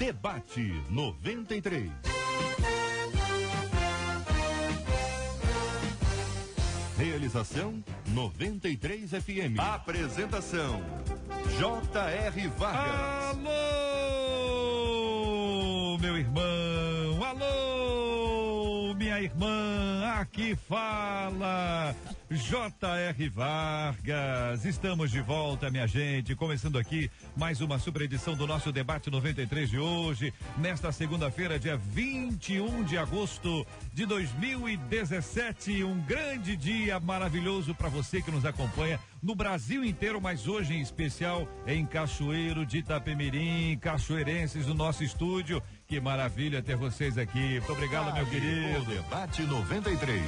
Debate 93. Realização 93 FM. Apresentação J.R. Vargas. Alô, meu irmão, alô, minha irmã, aqui fala J.R. Vargas. Estamos de volta, minha gente, começando aqui mais uma super edição do nosso Debate 93 de hoje, nesta segunda-feira, dia 21 de agosto de 2017, um grande dia maravilhoso para você que nos acompanha no Brasil inteiro, mas hoje em especial em Cachoeiro de Itapemirim, cachoeirenses do nosso estúdio. Que maravilha ter vocês aqui. Muito obrigado, meu querido. O Debate 93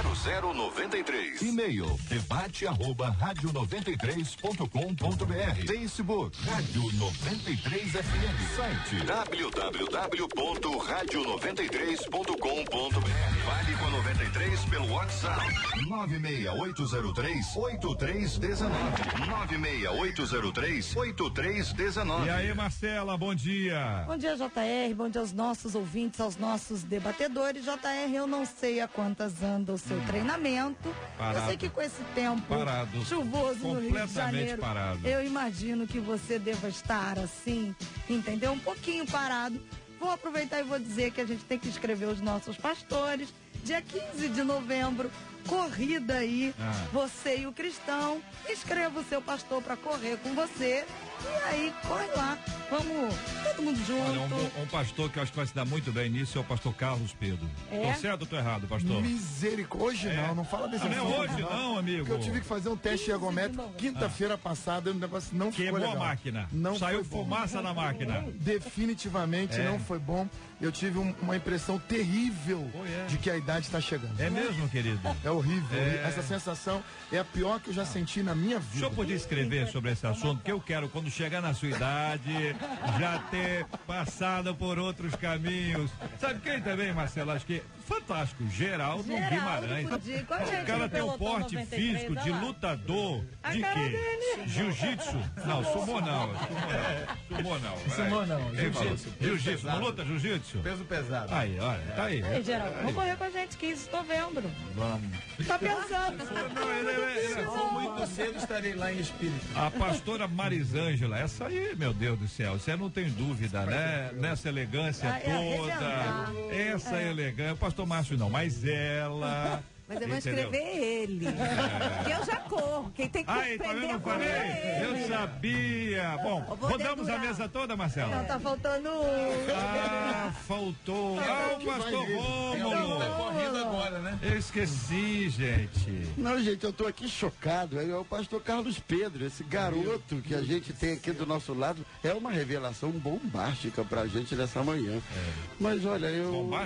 2461-0093. E-mail debate@radio93.com.br. Facebook Rádio 93 FM. Site www.radio93.com.br. Fale com a 93 pelo WhatsApp 96803-8319. 96803-8319. E aí, Marcela, bom dia. Bom dia, JR, bom dia aos nossos ouvintes, aos nossos debatedores. JR, eu não sei a quantas anda o seu treinamento. Parado. Eu sei que com esse tempo chuvoso no Rio de Janeiro, parado. Eu imagino que você deva estar assim, entendeu? Um pouquinho parado. Vou aproveitar e vou dizer que a gente tem que inscrever os nossos pastores. Dia 15 de novembro, corrida aí, você e o cristão. Inscreva o seu pastor para correr com você. E aí, corre lá. Vamos, todo mundo junto. Olha, um pastor que eu acho que vai se dar muito bem nisso é o pastor Carlos Pedro. Tô certo ou tô errado, pastor? Misericórdia, hoje não fala desse assunto. Não é hoje não, amigo. Porque eu tive que fazer um teste ergométrico quinta-feira passada e o negócio não ficou legal. Queimou a máquina. Não saiu foi fumaça na máquina. Definitivamente não foi bom. Eu tive uma impressão terrível de que a idade está chegando. É mesmo, querido? É horrível. Essa sensação é a pior que eu já senti na minha vida. O senhor podia escrever sobre esse assunto? Porque eu quero, quando chegar na sua idade, já ter passado por outros caminhos. Sabe quem também, Marcelo? Acho que fantástico. Geraldo Guimarães. O cara tem um porte físico de lutador. De quê? Jiu-jitsu? Não, sumô não. Sumô não. Jiu-jitsu. Não luta jiu-jitsu? Peso pesado. Aí, olha, tá aí. Ei, Geraldo, vamos correr com a gente 15 de novembro. Vamos. Tá pensando? Se for muito cedo, estarei lá em espírito. A pastora Marisângela, essa aí, meu Deus do céu, você não tem dúvida, né? Nessa elegância toda, essa elegância, o pastor Márcio não, mas ela... Mas eu vou escrever ele. Porque eu já corro. Quem tem que aprender a correr é ele. Eu sabia. Bom, rodamos a mesa toda, Marcelo? Não, tá faltando um. Faltou. O pastor Rômulo. Tá correndo agora, né? Eu esqueci, gente. Não, gente, eu tô aqui chocado. É o pastor Carlos Pedro, esse garoto que a gente tem aqui do nosso lado. É uma revelação bombástica pra gente nessa manhã. Mas olha, eu vou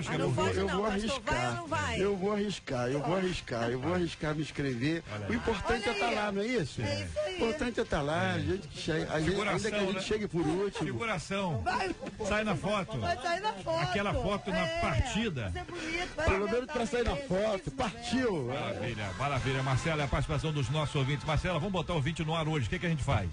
arriscar. Eu vou arriscar me inscrever. O importante é estar lá, não é isso? O importante é estar lá, a gente que chega, ainda que a gente chegue por último. Figuração. Sai na foto. Vai sair na foto. Aquela foto na partida. Pelo menos para sair na foto. Partiu. Maravilha. Marcela, é a participação dos nossos ouvintes. Marcela, vamos botar o ouvinte no ar hoje. O que a gente faz?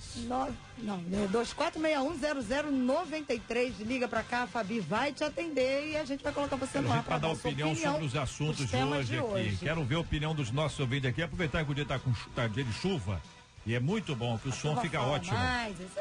2461-0093. Liga pra cá, a Fabi vai te atender e a gente vai colocar você no ar para dar opinião sobre os assuntos de hoje aqui. Quero ver a opinião dos nossos ouvintes aqui. Aproveitar que o dia tá dia de chuva. E é muito bom, que o som fica ótimo.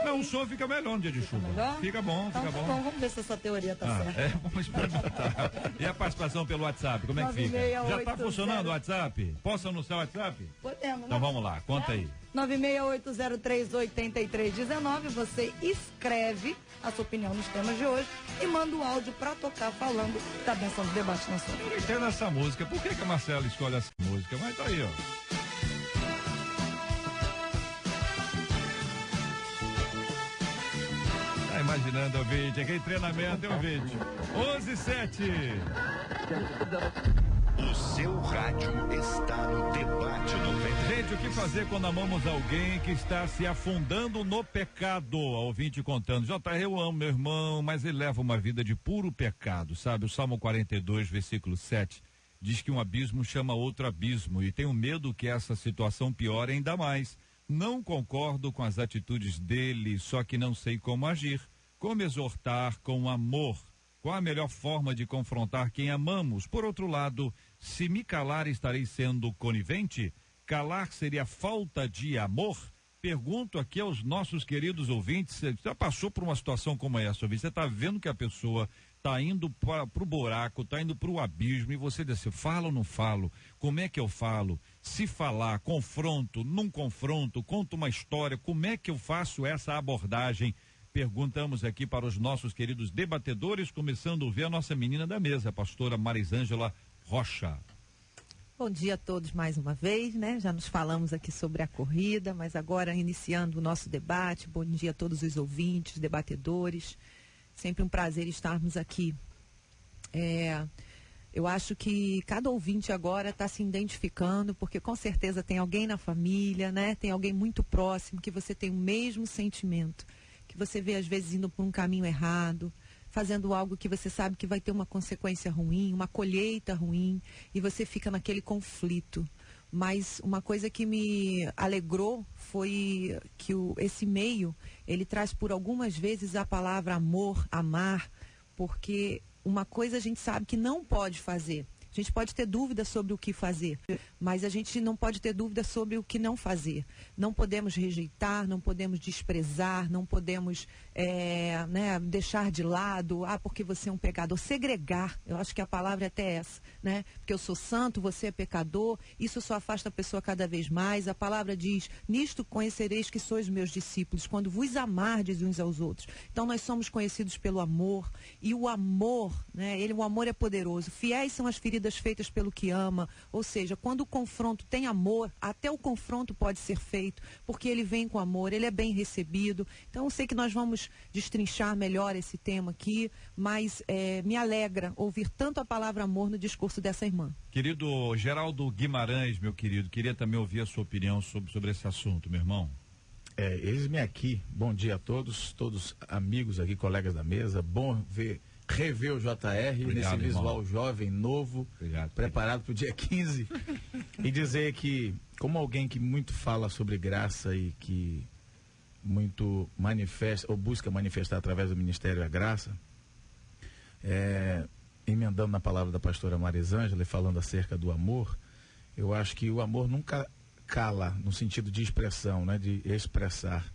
Não, o som fica melhor no dia de chuva. Fica bom, então, fica bom. Vamos ver se essa teoria tá certa. Vamos experimentar. E a participação pelo WhatsApp, como é que fica? Já tá funcionando o WhatsApp? Posso anunciar o WhatsApp? Podemos, né? Então vamos lá, conta aí. 968038319, você escreve a sua opinião nos temas de hoje e manda o áudio pra tocar falando da benção do debate na sua vida. Eu não entendo essa música, por que a Marcela escolhe essa música? Mas tá aí, ó. Tá imaginando, ouvinte, aquele treinamento, hein, ouvinte? 11:07. O seu rádio está no Debate 93. Gente, o que fazer quando amamos alguém que está se afundando no pecado? A ouvinte contando. JR, eu amo meu irmão, mas ele leva uma vida de puro pecado, sabe? O Salmo 42, versículo 7, diz que um abismo chama outro abismo e tenho medo que essa situação piore ainda mais. Não concordo com as atitudes dele, só que não sei como agir. Como exortar com amor? Qual a melhor forma de confrontar quem amamos? Por outro lado, se me calar, estarei sendo conivente? Calar seria falta de amor? Pergunto aqui aos nossos queridos ouvintes, você já passou por uma situação como essa, você está vendo que a pessoa está indo para o buraco, está indo para o abismo, e você diz assim, falo ou não falo? Como é que eu falo? Se falar, confronto, não confronto, conto uma história, como é que eu faço essa abordagem? Perguntamos aqui para os nossos queridos debatedores, começando a ouvir a nossa menina da mesa, a pastora Marisângela Rocha. Bom dia a todos mais uma vez, né? Já nos falamos aqui sobre a corrida, mas agora iniciando o nosso debate. Bom dia a todos os ouvintes, debatedores. Sempre um prazer estarmos aqui. Eu acho que cada ouvinte agora está se identificando, porque com certeza tem alguém na família, né? Tem alguém muito próximo que você tem o mesmo sentimento, que você vê às vezes indo por um caminho errado, fazendo algo que você sabe que vai ter uma consequência ruim, uma colheita ruim, e você fica naquele conflito. Mas uma coisa que me alegrou foi que esse meio, ele traz por algumas vezes a palavra amor, amar, porque uma coisa a gente sabe que não pode fazer. A gente pode ter dúvida sobre o que fazer, mas a gente não pode ter dúvida sobre o que não fazer. Não podemos rejeitar, não podemos desprezar, não podemos deixar de lado, porque você é um pecador. Segregar, eu acho que a palavra é até essa, né? Porque eu sou santo, você é pecador, isso só afasta a pessoa cada vez mais. A palavra diz, nisto conhecereis que sois meus discípulos, quando vos amardes uns aos outros. Então nós somos conhecidos pelo amor, e o amor, né? O amor é poderoso. Fiéis são as feridas feitas pelo que ama, ou seja, quando o confronto tem amor, até o confronto pode ser feito, porque ele vem com amor, ele é bem recebido. Então eu sei que nós vamos destrinchar melhor esse tema aqui, mas me alegra ouvir tanto a palavra amor no discurso dessa irmã. Querido Geraldo Guimarães, meu querido, queria também ouvir a sua opinião sobre esse assunto, meu irmão. Eis-me aqui, bom dia a todos amigos aqui, colegas da mesa, bom rever o JR. Obrigado, nesse visual irmão. Jovem, novo, preparado para o dia 15, e dizer que, como alguém que muito fala sobre graça e que muito manifesta, ou busca manifestar através do Ministério a Graça, emendando na palavra da pastora Marisângela e falando acerca do amor, eu acho que o amor nunca cala, no sentido de expressão, né, de expressar.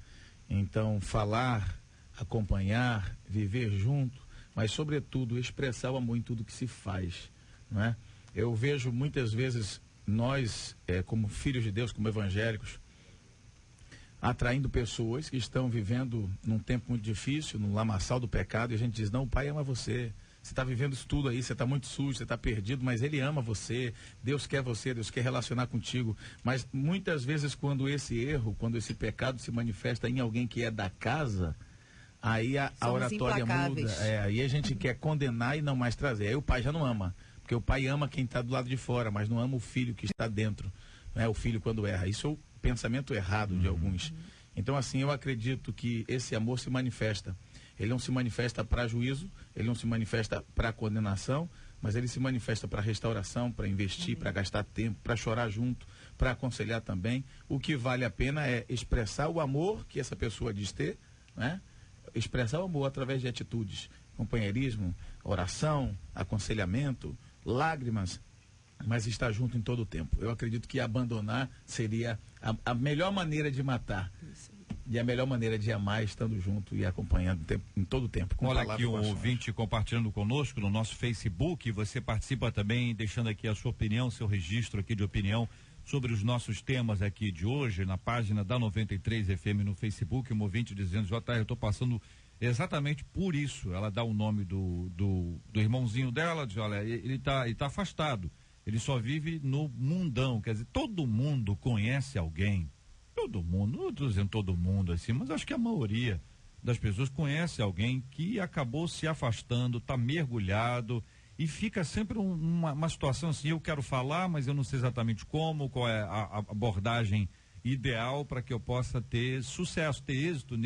Então, falar, acompanhar, viver junto, mas, sobretudo, expressar o amor em tudo que se faz, não é? Eu vejo muitas vezes nós, como filhos de Deus, como evangélicos, atraindo pessoas que estão vivendo num tempo muito difícil, no lamaçal do pecado, e a gente diz, não, o Pai ama você está vivendo isso tudo aí, você está muito sujo, você está perdido, mas Ele ama você, Deus quer relacionar contigo. Mas muitas vezes quando esse erro, quando esse pecado se manifesta em alguém que é da casa, aí a oratória muda, aí a gente quer condenar e não mais trazer. Aí o pai já não ama, porque o pai ama quem está do lado de fora, mas não ama o filho que está dentro, né? O filho quando erra. Isso é o pensamento errado de alguns. Então, assim, eu acredito que esse amor se manifesta. Ele não se manifesta para juízo, ele não se manifesta para condenação, mas ele se manifesta para restauração, para investir, para gastar tempo, para chorar junto, para aconselhar também. O que vale a pena é expressar o amor que essa pessoa diz ter, né? Expressar o amor através de atitudes, companheirismo, oração, aconselhamento, lágrimas, mas estar junto em todo o tempo. Eu acredito que abandonar seria a melhor maneira de matar. E a melhor maneira de amar estando junto e acompanhando em todo o tempo. Olha aqui um ouvinte compartilhando conosco no nosso Facebook. Você participa também, deixando aqui a sua opinião, seu registro aqui de opinião sobre os nossos temas aqui de hoje, na página da 93 FM no Facebook. Um ouvinte dizendo, JR, eu estou passando exatamente por isso. Ela dá o nome do irmãozinho dela, diz, olha, ele tá afastado. Ele só vive no mundão. Quer dizer, todo mundo conhece alguém. Todo mundo, não estou dizendo todo mundo assim, mas acho que a maioria das pessoas conhece alguém que acabou se afastando, está mergulhado e fica sempre uma situação assim, eu quero falar, mas eu não sei exatamente como, qual é a abordagem ideal para que eu possa ter sucesso, ter êxito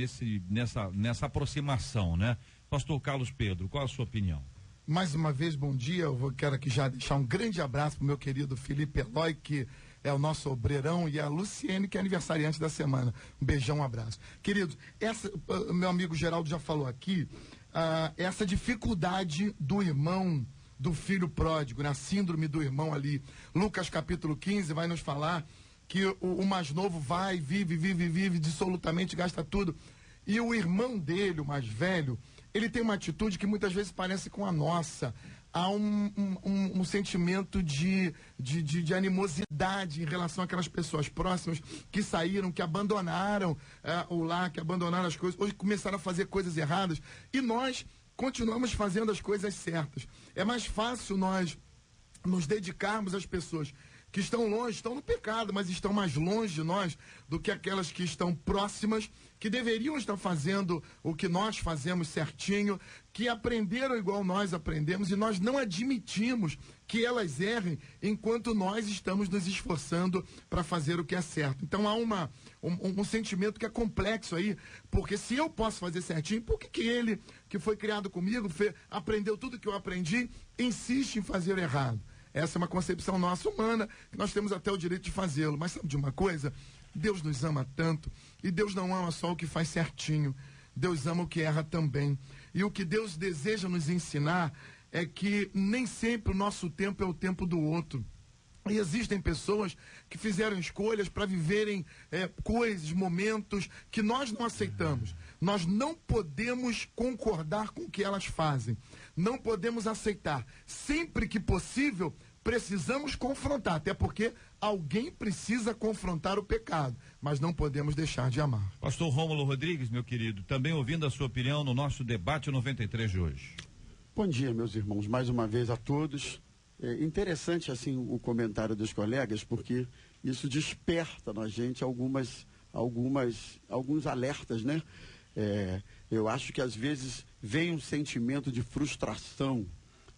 nessa aproximação, né? Pastor Carlos Pedro, qual a sua opinião? Mais uma vez, bom dia, quero aqui já deixar um grande abraço para o meu querido Felipe Eloy, que é o nosso obreirão, e a Luciene, que é aniversariante da semana. Um beijão, um abraço. Queridos, meu amigo Geraldo já falou aqui, essa dificuldade do irmão, do filho pródigo, na síndrome do irmão ali. Lucas capítulo 15 vai nos falar que o mais novo vai, vive dissolutamente, gasta tudo. E o irmão dele, o mais velho, ele tem uma atitude que muitas vezes parece com a nossa. Há um sentimento de animosidade em relação àquelas pessoas próximas que saíram, que abandonaram o lar, que abandonaram as coisas, hoje começaram a fazer coisas erradas. E nós continuamos fazendo as coisas certas. É mais fácil nós nos dedicarmos às pessoas que estão longe, estão no pecado, mas estão mais longe de nós do que aquelas que estão próximas, que deveriam estar fazendo o que nós fazemos certinho, que aprenderam igual nós aprendemos, e nós não admitimos que elas errem enquanto nós estamos nos esforçando para fazer o que é certo. Então há um sentimento que é complexo aí, porque se eu posso fazer certinho, por que ele, que foi criado comigo, aprendeu tudo que eu aprendi, insiste em fazer errado? Essa é uma concepção nossa humana, que nós temos até o direito de fazê-lo. Mas sabe de uma coisa? Deus nos ama tanto, e Deus não ama só o que faz certinho, Deus ama o que erra também. E o que Deus deseja nos ensinar é que nem sempre o nosso tempo é o tempo do outro. E existem pessoas que fizeram escolhas para viverem coisas, momentos que nós não aceitamos. Nós não podemos concordar com o que elas fazem. Não podemos aceitar. Sempre que possível, precisamos confrontar. Até porque alguém precisa confrontar o pecado. Mas não podemos deixar de amar. Pastor Rômulo Rodrigues, meu querido, também ouvindo a sua opinião no nosso debate 93 de hoje. Bom dia, meus irmãos. Mais uma vez a todos. É interessante assim o comentário dos colegas, porque isso desperta na gente alguns alertas, né? Eu acho que às vezes vem um sentimento de frustração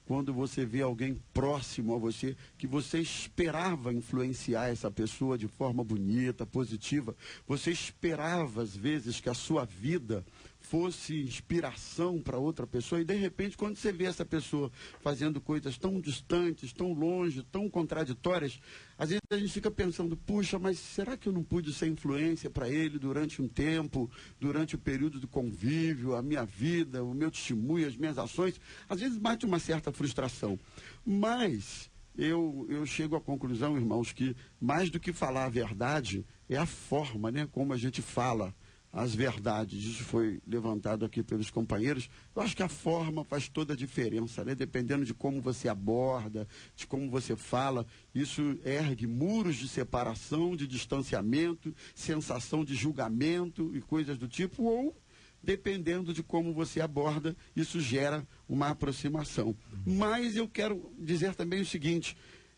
quando você vê alguém próximo a você, que você esperava influenciar essa pessoa de forma bonita, positiva. Você esperava, às vezes, que a sua vida fosse inspiração para outra pessoa, e de repente, quando você vê essa pessoa fazendo coisas tão distantes, tão longe, tão contraditórias, às vezes a gente fica pensando, puxa, mas será que eu não pude ser influência para ele durante um tempo, durante o período do convívio, a minha vida, o meu testemunho, as minhas ações? Às vezes bate uma certa frustração, mas eu chego à conclusão, irmãos, que mais do que falar a verdade, é a forma, né, como a gente fala as verdades. Isso foi levantado aqui pelos companheiros. Eu acho que a forma faz toda a diferença, né? Dependendo de como você aborda, de como você fala, isso ergue muros de separação, de distanciamento, sensação de julgamento e coisas do tipo, ou dependendo de como você aborda, isso gera uma aproximação. Mas eu quero dizer também o seguinte,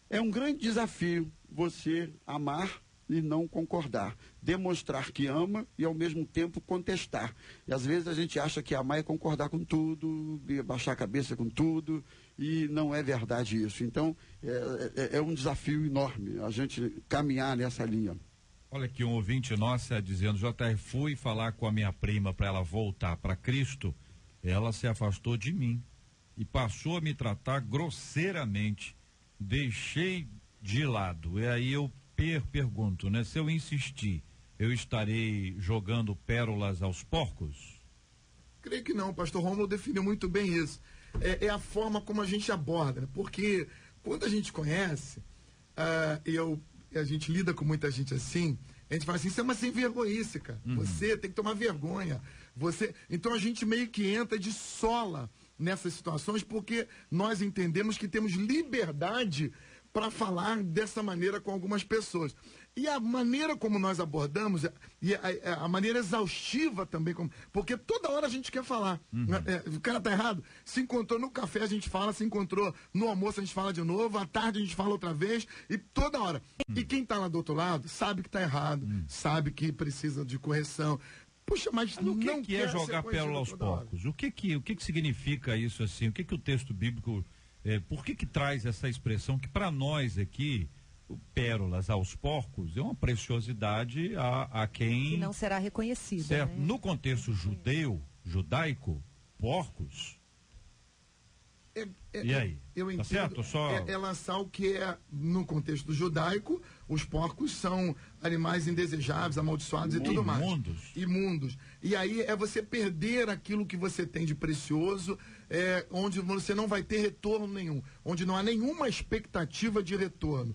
é um grande desafio você amar e não concordar, demonstrar que ama e ao mesmo tempo contestar. E às vezes a gente acha que amar é concordar com tudo, baixar a cabeça com tudo, e não é verdade isso. Então é um desafio enorme a gente caminhar nessa linha. Olha aqui, um ouvinte nossa dizendo, JR, fui falar com a minha prima para ela voltar para Cristo, ela se afastou de mim e passou a me tratar grosseiramente, deixei de lado. E aí eu pergunto, né? Se eu insistir, eu estarei jogando pérolas aos porcos? Creio que não, o pastor Rômulo definiu muito bem isso. É a forma como a gente aborda, né? Porque quando a gente conhece, a gente lida com muita gente assim, a gente fala assim, isso é uma sem vergonhice, cara. Você tem que tomar vergonha. Então a gente meio que entra de sola nessas situações, porque nós entendemos que temos liberdade para falar dessa maneira com algumas pessoas. E a maneira como nós abordamos, e a maneira exaustiva também, porque toda hora a gente quer falar. O cara tá errado, se encontrou no café a gente fala, se encontrou no almoço a gente fala de novo, à tarde a gente fala outra vez, e toda hora. E quem tá lá do outro lado sabe que tá errado, sabe que precisa de correção. Puxa, mas o que é jogar pérola aos porcos? O que significa isso assim? O que o texto bíblico... por que traz essa expressão que para nós aqui, pérolas aos porcos, é uma preciosidade a quem... Que não será reconhecida. Certo. Né? No contexto judaico, porcos, E aí? Eu entendo. Certo? É lançar o que é, no contexto judaico, os porcos são animais indesejáveis, amaldiçoados e tudo mais. Imundos. E aí é você perder aquilo que você tem de precioso, onde você não vai ter retorno nenhum, onde não há nenhuma expectativa de retorno.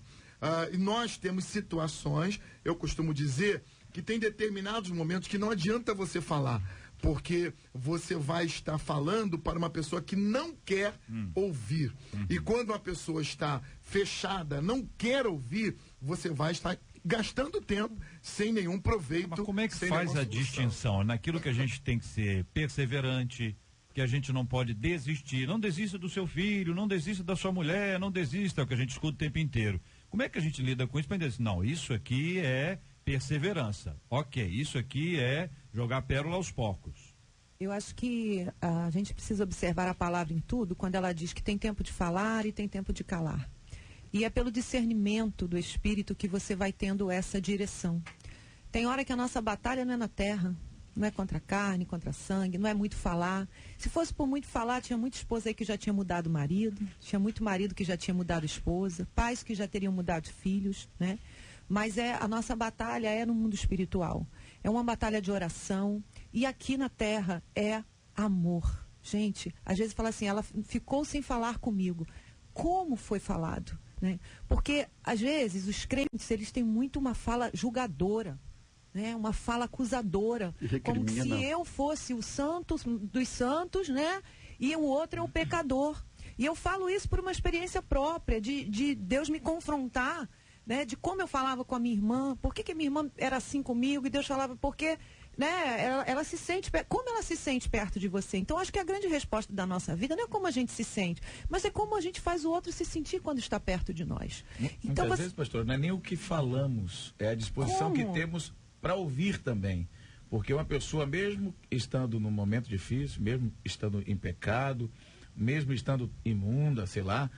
E nós temos situações, eu costumo dizer, que tem determinados momentos que não adianta você falar, porque você vai estar falando para uma pessoa que não quer ouvir. E quando a pessoa está fechada, não quer ouvir, você vai estar gastando tempo sem nenhum proveito. Mas como é que faz a distinção naquilo que a gente tem que ser perseverante, que a gente não pode desistir? Não desista do seu filho, não desista da sua mulher, não desista, é o que a gente escuta o tempo inteiro. Como é que a gente lida com isso para dizer assim, não, isso aqui é perseverança. Ok, isso aqui é jogar pérola aos porcos. Eu acho que a gente precisa observar a palavra em tudo quando ela diz que tem tempo de falar e tem tempo de calar. E é pelo discernimento do Espírito que você vai tendo essa direção. Tem hora que a nossa batalha não é na terra, não é contra a carne, contra sangue, não é muito falar. Se fosse por muito falar, tinha muita esposa aí que já tinha mudado o marido, tinha muito marido que já tinha mudado a esposa, pais que já teriam mudado filhos, né? Mas a nossa batalha é no mundo espiritual. É uma batalha de oração. E aqui na terra é amor. Gente, às vezes fala assim, ela ficou sem falar comigo. Como foi falado? Né? Porque, às vezes, os crentes, eles têm muito uma fala julgadora. Né? Uma fala acusadora. Como se eu fosse o santo dos santos, né? E o outro é o pecador. E eu falo isso por uma experiência própria, de Deus me confrontar, né, de como eu falava com a minha irmã, por que minha irmã era assim comigo, e Deus falava, porque, né, ela se sente, como ela se sente perto de você. Então, acho que a grande resposta da nossa vida não é como a gente se sente, mas é como a gente faz o outro se sentir quando está perto de nós. Então, muitas vezes, pastor, não é nem o que falamos, é a disposição que temos para ouvir também. Porque uma pessoa, mesmo estando num momento difícil, mesmo estando em pecado, mesmo estando imunda, sei lá,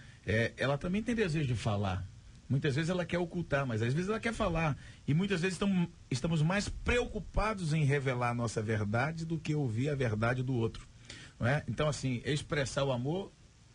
ela também tem desejo de falar. Muitas vezes ela quer ocultar, mas às vezes ela quer falar. E muitas vezes estamos mais preocupados em revelar a nossa verdade do que ouvir a verdade do outro. Não é? Então, assim, expressar o amor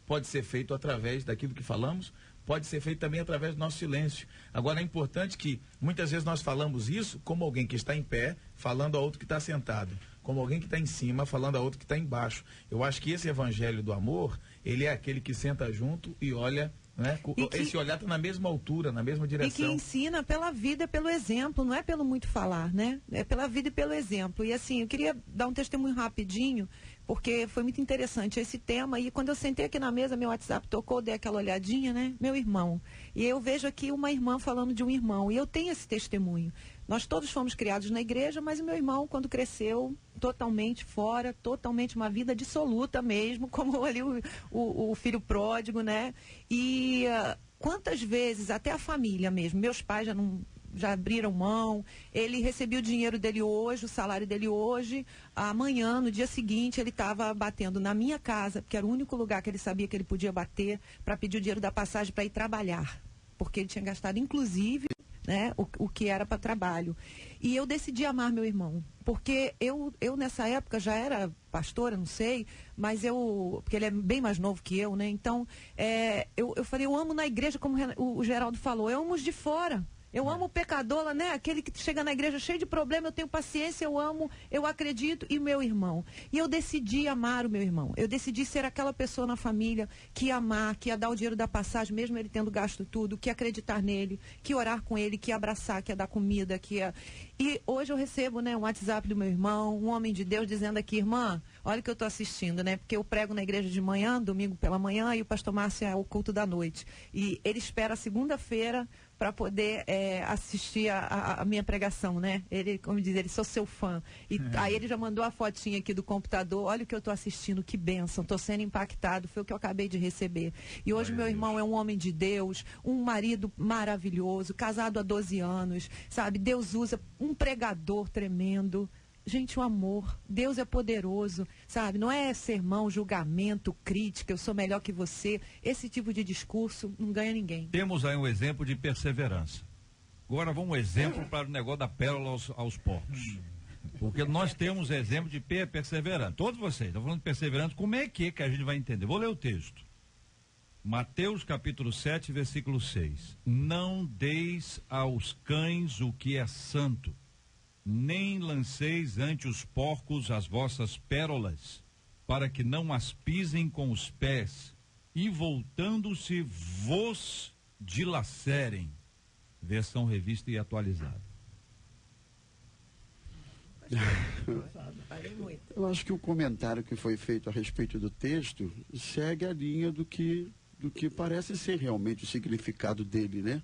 pode ser feito através daquilo que falamos, pode ser feito também através do nosso silêncio. Agora, é importante que muitas vezes nós falamos isso como alguém que está em pé, falando a outro que está sentado. Como alguém que está em cima, falando a outro que está embaixo. Eu acho que esse evangelho do amor, ele é aquele que senta junto e olha... Né? Esse olhar está na mesma altura, na mesma direção. E que ensina pela vida, pelo exemplo, não é pelo muito falar, né? É pela vida e pelo exemplo. E assim, eu queria dar um testemunho rapidinho, porque foi muito interessante esse tema. E quando eu sentei aqui na mesa, meu WhatsApp tocou, dei aquela olhadinha, né? Meu irmão. E eu vejo aqui uma irmã falando de um irmão. E eu tenho esse testemunho. Nós todos fomos criados na igreja, mas o meu irmão, quando totalmente fora, totalmente uma vida dissoluta mesmo, como ali o filho pródigo, né? E quantas vezes, até a família mesmo, meus pais já abriram mão, ele recebia o dinheiro dele hoje, o salário dele hoje, amanhã, no dia seguinte, ele estava batendo na minha casa, porque era o único lugar que ele sabia que ele podia bater, para pedir o dinheiro da passagem para ir trabalhar, porque ele tinha gastado, inclusive, né, o que era para trabalho. E eu decidi amar meu irmão, porque eu nessa época já era pastora, não sei, mas porque ele é bem mais novo que eu, né? Então, eu falei, eu amo na igreja, como o Geraldo falou, eu amo os de fora. Eu amo o pecador, né? Aquele que chega na igreja cheio de problema, eu tenho paciência, eu amo, eu acredito, e meu irmão. E eu decidi amar o meu irmão. Eu decidi ser aquela pessoa na família que ia amar, que ia dar o dinheiro da passagem, mesmo ele tendo gasto tudo, que ia acreditar nele, que ia orar com ele, que ia abraçar, que ia dar comida, que ia... E hoje eu recebo, né, um WhatsApp do meu irmão, um homem de Deus, dizendo aqui, irmã, olha o que eu estou assistindo, né? Porque eu prego na igreja de manhã, domingo pela manhã, e o pastor Márcio é o culto da noite. E ele espera segunda-feira para poder assistir a minha pregação, né? Ele, como diz, ele, sou seu fã. E aí ele já mandou a fotinha aqui do computador, olha o que eu estou assistindo, que bênção, estou sendo impactado, foi o que eu acabei de receber. E hoje meu irmão é um homem de Deus, um marido maravilhoso, casado há 12 anos, sabe? Deus usa um pregador tremendo. Gente, o amor, Deus é poderoso, sabe? Não é sermão, julgamento, crítica, eu sou melhor que você. Esse tipo de discurso não ganha ninguém. Temos aí um exemplo de perseverança. Agora vamos um exemplo para o negócio da pérola aos porcos. Porque nós temos exemplo de perseverança. Todos vocês estão falando de perseverança. Como é que a gente vai entender? Vou ler o texto. Mateus capítulo 7, versículo 6. Não deis aos cães o que é santo, nem lanceis ante os porcos as vossas pérolas, para que não as pisem com os pés, e voltando-se vos dilacerem. Versão revista e atualizada. Eu acho que o comentário que foi feito a respeito do texto segue a linha do que parece ser realmente o significado dele, né?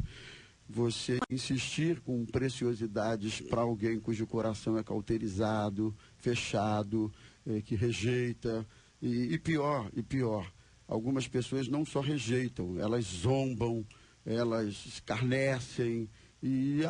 Você insistir com preciosidades para alguém cujo coração é cauterizado, fechado, que rejeita, e pior, algumas pessoas não só rejeitam, elas zombam, elas escarnecem, e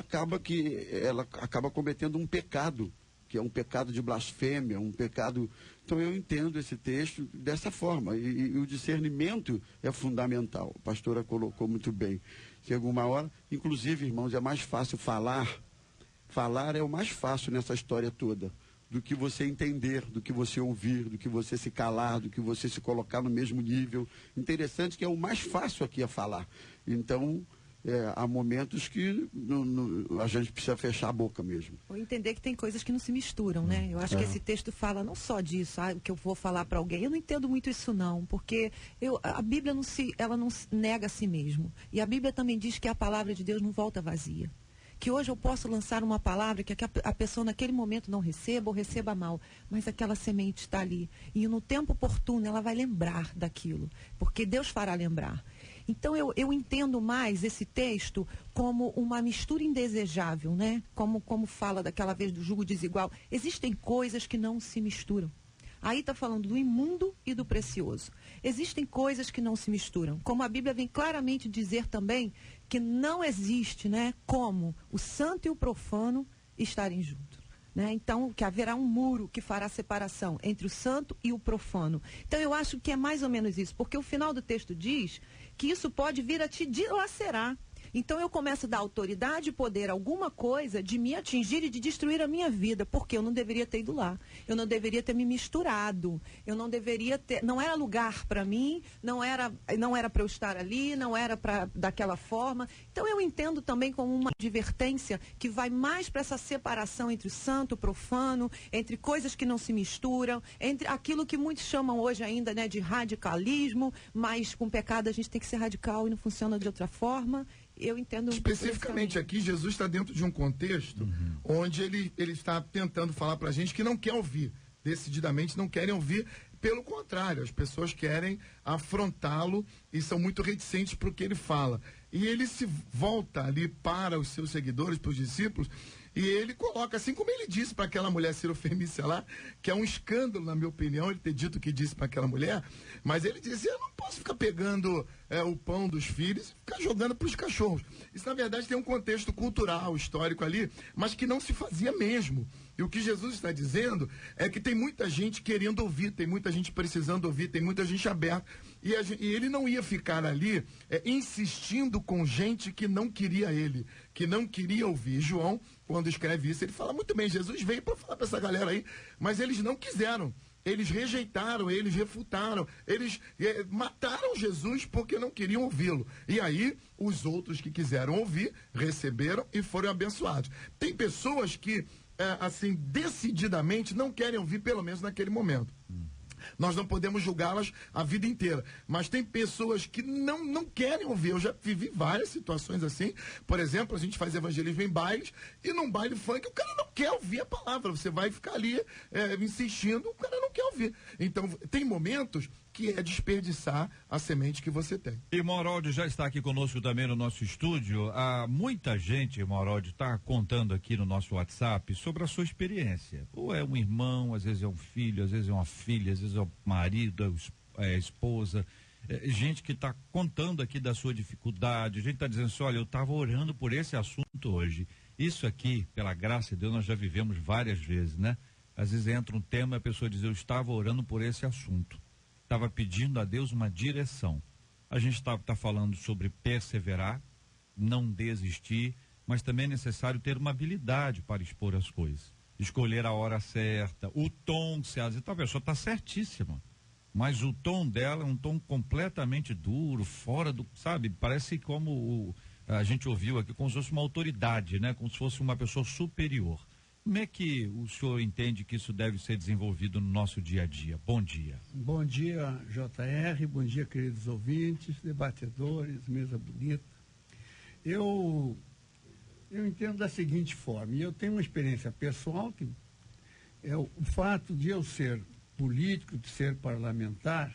ela acaba cometendo um pecado, que é um pecado de blasfêmia, um pecado. Então eu entendo esse texto dessa forma, e o discernimento é fundamental. A pastora colocou muito bem. Chega uma hora, inclusive, irmãos, é mais fácil falar é o mais fácil nessa história toda, do que você entender, do que você ouvir, do que você se calar, do que você se colocar no mesmo nível. Interessante que é o mais fácil aqui a falar. Então, há momentos que a gente precisa fechar a boca mesmo. Ou entender que tem coisas que não se misturam, né? Eu acho que esse texto fala não só disso, o que eu vou falar para alguém. Eu não entendo muito isso não, porque a Bíblia ela não nega a si mesmo. E a Bíblia também diz que a palavra de Deus não volta vazia. Que hoje eu posso lançar uma palavra que a pessoa naquele momento não receba ou receba mal, mas aquela semente está ali. E no tempo oportuno ela vai lembrar daquilo, porque Deus fará lembrar. Então eu entendo mais esse texto como uma mistura indesejável, né? Como fala daquela vez do jugo desigual. Existem coisas que não se misturam. Aí está falando do imundo e do precioso. Existem coisas que não se misturam. Como a Bíblia vem claramente dizer também que não existe, né, como o santo e o profano estarem juntos. Né? Então, que haverá um muro que fará separação entre o santo e o profano. Então, eu acho que é mais ou menos isso, porque o final do texto diz que isso pode vir a te dilacerar. Então eu começo a dar autoridade e poder a alguma coisa de me atingir e de destruir a minha vida, porque eu não deveria ter ido lá. Eu não deveria ter me misturado. Eu não deveria ter, não era lugar para mim, não era para eu estar ali, não era para daquela forma. Então eu entendo também como uma advertência que vai mais para essa separação entre o santo, o profano, entre coisas que não se misturam, entre aquilo que muitos chamam hoje ainda, né, de radicalismo, mas com pecado a gente tem que ser radical e não funciona de outra forma. Eu entendo. Especificamente aqui, Jesus está dentro de um contexto onde ele está tentando falar para a gente que não quer ouvir, decididamente não querem ouvir. Pelo contrário, as pessoas querem afrontá-lo e são muito reticentes para o que ele fala. E ele se volta ali para os seus seguidores, para os discípulos, e ele coloca, assim como ele disse para aquela mulher cirofenícia lá, que é um escândalo, na minha opinião, ele ter dito o que disse para aquela mulher, mas ele dizia, eu não posso ficar pegando o pão dos filhos e ficar jogando para os cachorros. Isso, na verdade, tem um contexto cultural, histórico ali, mas que não se fazia mesmo. E o que Jesus está dizendo é que tem muita gente querendo ouvir, tem muita gente precisando ouvir, tem muita gente aberta. E ele não ia ficar ali insistindo com gente que não queria ele, que não queria ouvir. João, quando escreve isso, ele fala muito bem, Jesus veio para falar para essa galera aí, mas eles não quiseram. Eles rejeitaram, eles refutaram, eles mataram Jesus porque não queriam ouvi-lo. E aí, os outros que quiseram ouvir, receberam e foram abençoados. Tem pessoas que, assim, decididamente não querem ouvir, pelo menos naquele momento. Nós não podemos julgá-las a vida inteira. Mas tem pessoas que não querem ouvir. Eu já vivi várias situações assim. Por exemplo, a gente faz evangelismo em bailes, e num baile funk o cara não quer ouvir a palavra. Você vai ficar ali insistindo, o cara não quer ouvir. Então, tem momentos que é desperdiçar a semente que você tem. E Mauroldi já está aqui conosco também no nosso estúdio. Há muita gente, Mauroldi, está contando aqui no nosso WhatsApp sobre a sua experiência. Ou é um irmão, às vezes é um filho, às vezes é uma filha, às vezes é o marido, é a esposa. Gente que está contando aqui da sua dificuldade. A gente está dizendo assim, olha, eu estava orando por esse assunto hoje. Isso aqui, pela graça de Deus, nós já vivemos várias vezes, né? Às vezes entra um tema e a pessoa diz, eu estava orando por esse assunto. Estava pedindo a Deus uma direção. A gente está falando sobre perseverar, não desistir, mas também é necessário ter uma habilidade para expor as coisas. Escolher a hora certa, o tom certo. Então a pessoa está certíssima. mas o tom dela é um tom completamente duro, fora do, sabe, parece como a gente ouviu aqui, como se fosse uma autoridade, né? Como se fosse uma pessoa superior. Como é que o senhor entende que isso deve ser desenvolvido no nosso dia a dia? Bom dia. Bom dia, JR, bom dia, queridos ouvintes, debatedores, mesa bonita. Eu entendo da seguinte forma, e eu tenho uma experiência pessoal, que é o fato de eu ser político, de ser parlamentar,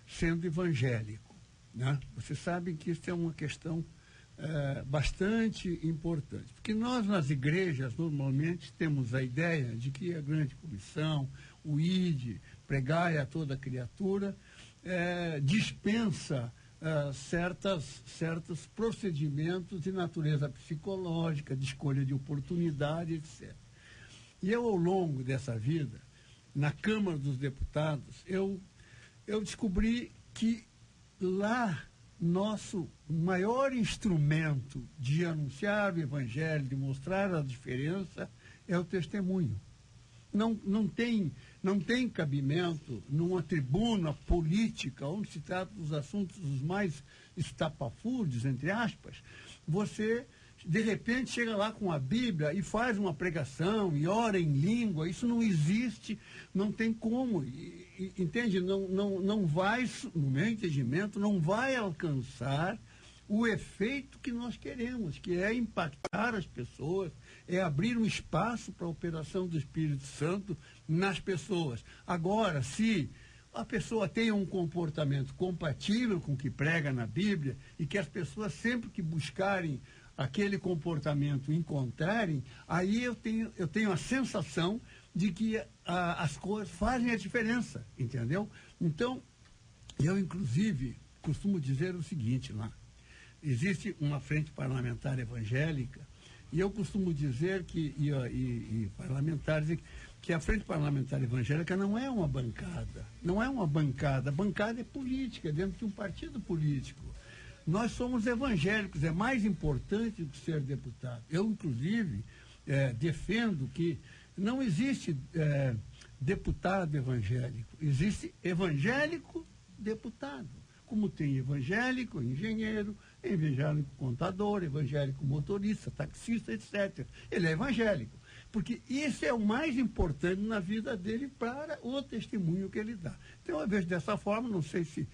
sendo evangélico, né? Você sabe que isso é uma questão bastante importante, porque nós nas igrejas normalmente temos a ideia de que a grande comissão, o ID, pregai a toda criatura, dispensa certos procedimentos de natureza psicológica, de escolha de oportunidade, etc. E eu, ao longo dessa vida, na Câmara dos Deputados, eu descobri que lá nosso maior instrumento de anunciar o Evangelho, de mostrar a diferença, é o testemunho. Não tem cabimento numa tribuna política, onde se trata dos assuntos os mais estapafúrdios, entre aspas, você, de repente, chega lá com a Bíblia e faz uma pregação e ora em língua. Isso não existe, não tem como. Entende? Não vai, no meu entendimento, não vai alcançar o efeito que nós queremos, que é impactar as pessoas, é abrir um espaço para a operação do Espírito Santo nas pessoas. Agora, se a pessoa tem um comportamento compatível com o que prega na Bíblia e que as pessoas sempre que buscarem aquele comportamento encontrarem, aí eu tenho a sensação de que as coisas fazem a diferença, entendeu? Então, eu inclusive costumo dizer o seguinte lá, existe uma frente parlamentar evangélica, e eu costumo dizer que, e parlamentares, que a frente parlamentar evangélica não é uma bancada, a bancada é política, dentro de um partido político. Nós somos evangélicos, é mais importante do que ser deputado. Eu, inclusive, defendo que não existe deputado evangélico, existe evangélico deputado. Como tem evangélico engenheiro, evangélico contador, evangélico motorista, taxista, etc. Ele é evangélico, porque isso é o mais importante na vida dele para o testemunho que ele dá. Então, eu vejo dessa forma, não sei se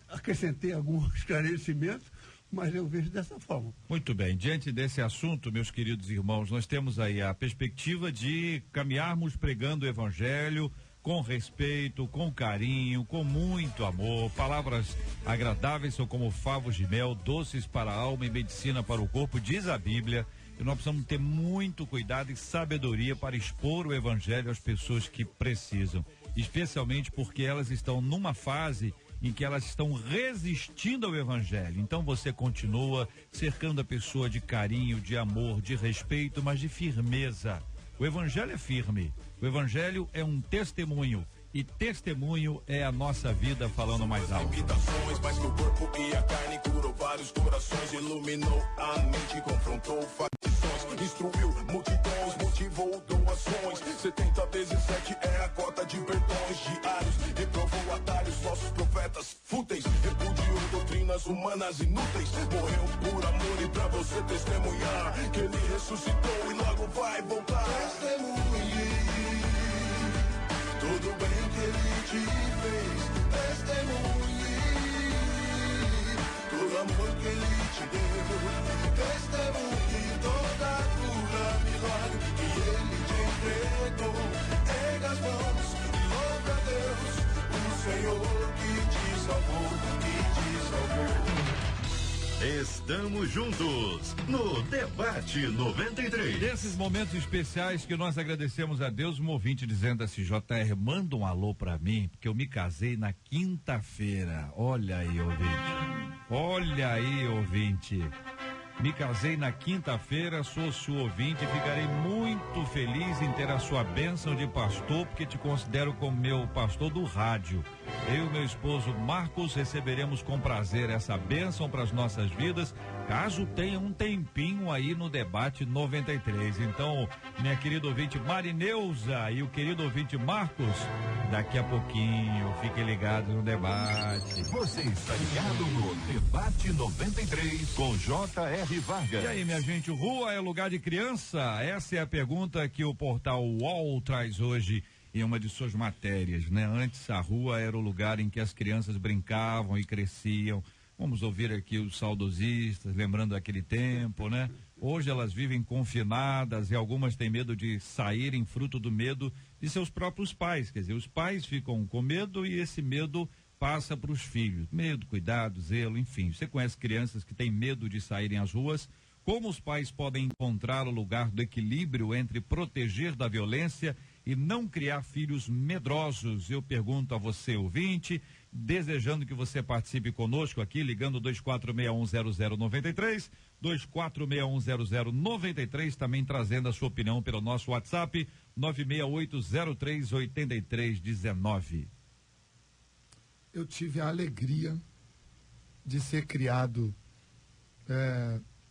acrescentei algum esclarecimento, mas eu vejo dessa forma. Muito bem, diante desse assunto, meus queridos irmãos, nós temos aí a perspectiva de caminharmos pregando o evangelho com respeito, com carinho, com muito amor. Palavras agradáveis são como favos de mel, doces para a alma e medicina para o corpo, diz a Bíblia. E nós precisamos ter muito cuidado e sabedoria para expor o evangelho às pessoas que precisam, especialmente porque elas estão numa fase em que elas estão resistindo ao evangelho. Então você continua cercando a pessoa de carinho, de amor, de respeito, mas de firmeza. O evangelho é firme, o evangelho é um testemunho, e testemunho é a nossa vida falando mais alto. Mas que o corpo e a carne curou vários corações, iluminou a mente, confrontou facções, instruiu multidões, motivou doações. 70 vezes 7 é a cota de perdões diários, reprovou atalhos, falsos profetas fúteis, repudiou doutrinas humanas inúteis, morreu por amor e pra você testemunhar que ele ressuscitou e logo vai voltar. Testemunhe tudo bem que ele te fez, testemunhe todo amor que ele te deu, testemunhe toda a cura, milagre que ele te entregou. Erga as mãos e louva a Deus, o Senhor que te salvou, que te salvou. Estamos juntos no Debate 93. Nesses momentos especiais que nós agradecemos a Deus, um ouvinte dizendo assim: JR, manda um alô pra mim, porque eu me casei na quinta-feira. Olha aí, ouvinte. Olha aí, ouvinte. Me casei na quinta-feira, sou seu ouvinte e ficarei muito feliz em ter a sua bênção de pastor, porque te considero como meu pastor do rádio. Eu e meu esposo Marcos receberemos com prazer essa bênção para as nossas vidas, caso tenha um tempinho aí no debate 93. Então, minha querida ouvinte Marineuza e o querido ouvinte Marcos, daqui a pouquinho, fiquem ligados no debate. Você está ligado no Debate 93 com J.R. Vargas. E aí, minha gente, rua é lugar de criança? Essa é a pergunta que o portal UOL traz hoje em uma de suas matérias, né? Antes a rua era o lugar em que as crianças brincavam e cresciam. Vamos ouvir aqui os saudosistas, lembrando daquele tempo, né? Hoje elas vivem confinadas e algumas têm medo de saírem, fruto do medo de seus próprios pais. Quer dizer, os pais ficam com medo e esse medo passa para os filhos. Medo, cuidado, zelo, enfim. Você conhece crianças que têm medo de saírem às ruas? Como os pais podem encontrar o lugar do equilíbrio entre proteger da violência e não criar filhos medrosos? Eu pergunto a você, ouvinte, desejando que você participe conosco aqui, ligando 24610093, 24610093, também trazendo a sua opinião pelo nosso WhatsApp, 968038319. Eu tive a alegria de ser criado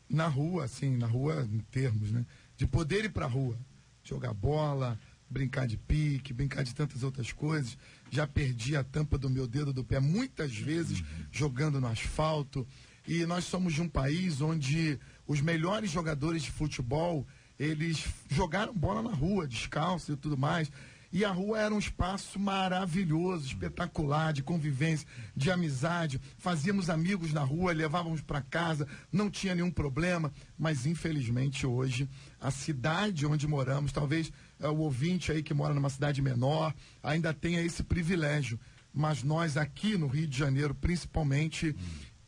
na rua, assim, na rua em termos, né? De poder ir pra rua, jogar bola, brincar de pique, brincar de tantas outras coisas. Já perdi a tampa do meu dedo do pé muitas vezes jogando no asfalto. E nós somos de um país onde os melhores jogadores de futebol, eles jogaram bola na rua, descalço e tudo mais. E a rua era um espaço maravilhoso, espetacular, de convivência, de amizade. Fazíamos amigos na rua, levávamos para casa, não tinha nenhum problema. Mas, infelizmente, hoje, a cidade onde moramos, talvez o ouvinte aí que mora numa cidade menor, ainda tenha esse privilégio. Mas nós aqui no Rio de Janeiro, principalmente,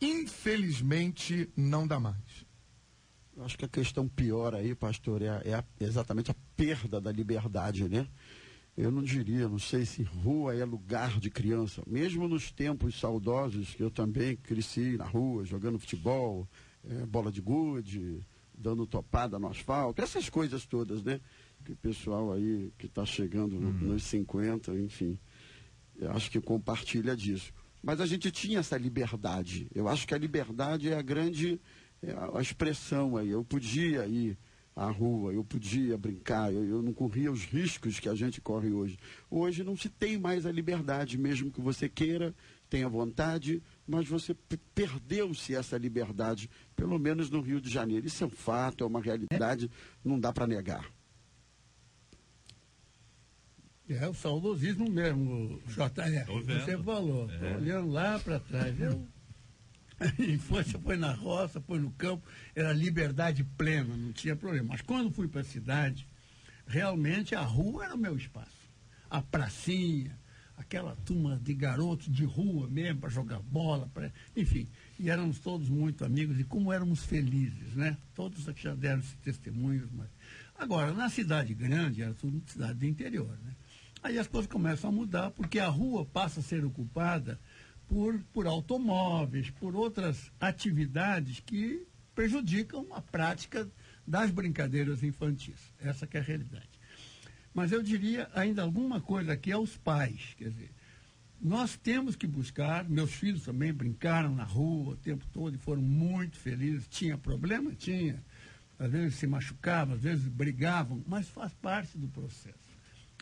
infelizmente, não dá mais. Eu acho que a questão pior aí, pastor, é exatamente a perda da liberdade, né? Eu não diria, não sei se rua é lugar de criança. Mesmo nos tempos saudosos, que eu também cresci na rua, jogando futebol, bola de gude, dando topada no asfalto, essas coisas todas, né? Que o pessoal aí que está chegando nos 50, enfim, eu acho que compartilha disso. Mas a gente tinha essa liberdade. Eu acho que a liberdade é a grande a expressão aí. Eu podia ir à rua, eu podia brincar, eu não corria os riscos que a gente corre hoje. Hoje não se tem mais a liberdade, mesmo que você queira, tenha vontade, mas você perdeu-se essa liberdade, pelo menos no Rio de Janeiro. Isso é um fato, é uma realidade, não dá para negar. É o saudosismo mesmo, JR. Você falou, olhando lá para trás. A infância foi na roça, foi no campo, era liberdade plena, não tinha problema. Mas quando fui para a cidade, realmente a rua era o meu espaço. A pracinha, aquela turma de garotos de rua mesmo, para jogar bola, enfim. E éramos todos muito amigos e como éramos felizes, né? Todos aqui já deram esse testemunhos. Mas... Agora, na cidade grande, era tudo cidade do interior, né? Aí as coisas começam a mudar, porque a rua passa a ser ocupada por automóveis, por outras atividades que prejudicam a prática das brincadeiras infantis. Essa que é a realidade. Mas eu diria ainda alguma coisa aqui aos pais. Quer dizer, nós temos que buscar, meus filhos também brincaram na rua o tempo todo e foram muito felizes. Tinha problema? Tinha. Às vezes se machucavam, às vezes brigavam, mas faz parte do processo.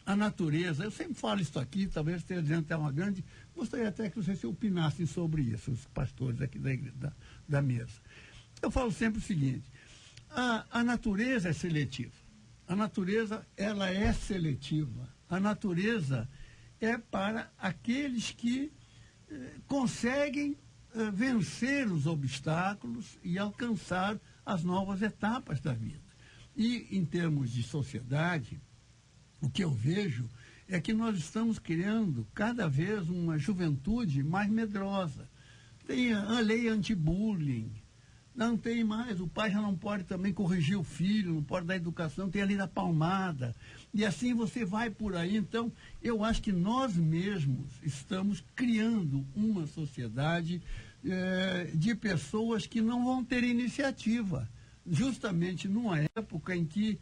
A natureza, eu sempre falo isso aqui, talvez esteja dizendo até uma grande... Gostaria até que vocês se opinassem sobre isso, os pastores aqui da mesa. Eu falo sempre o seguinte, a natureza é seletiva. A natureza, ela é seletiva. A natureza é para aqueles que conseguem vencer os obstáculos e alcançar as novas etapas da vida. E, em termos de sociedade... O que eu vejo é que nós estamos criando cada vez uma juventude mais medrosa. Tem a lei anti-bullying, não tem mais, o pai já não pode também corrigir o filho, não pode dar educação, tem a lei da palmada. E assim você vai por aí. Então, eu acho que nós mesmos estamos criando uma sociedade de pessoas que não vão ter iniciativa. Justamente numa época em que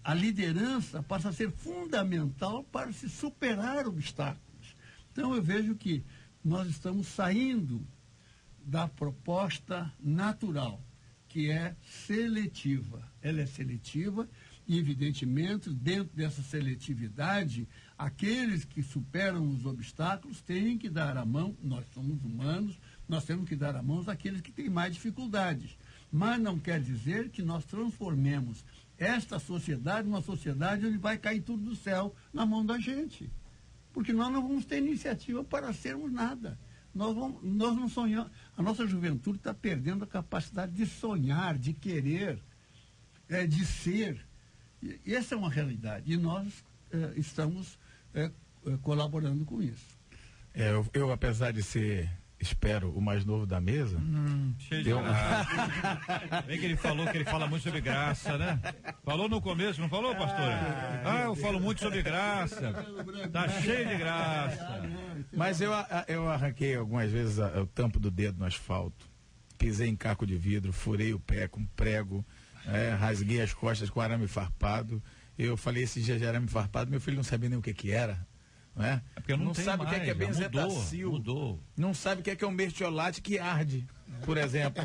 a liderança passa a ser fundamental para se superar obstáculos. Então eu vejo que nós estamos saindo da proposta natural, que é seletiva. Ela é seletiva e, evidentemente, dentro dessa seletividade, aqueles que superam os obstáculos têm que dar a mão, nós somos humanos, nós temos que dar a mão àqueles que têm mais dificuldades. Mas não quer dizer que nós transformemos esta sociedade numa sociedade onde vai cair tudo do céu na mão da gente. Porque nós não vamos ter iniciativa para sermos nada. Nós não sonhamos. A nossa juventude está perdendo a capacidade de sonhar, de querer, de ser. E essa é uma realidade. E nós estamos colaborando com isso. Eu, apesar de ser, espero, o mais novo da mesa. Cheio de graça. Bem que ele falou que ele fala muito sobre graça, né? Falou no começo, não falou, pastora? Eu falo muito sobre graça. Tá cheio de graça. Mas eu arranquei algumas vezes o tampo do dedo no asfalto, pisei em caco de vidro, furei o pé com prego, rasguei as costas com arame farpado. Eu falei esse dia de arame farpado, meu filho não sabia nem o que era. Não é? Porque não sabe o que é benzetacil. Mudou. Não sabe o que é um mertiolate que arde, por exemplo.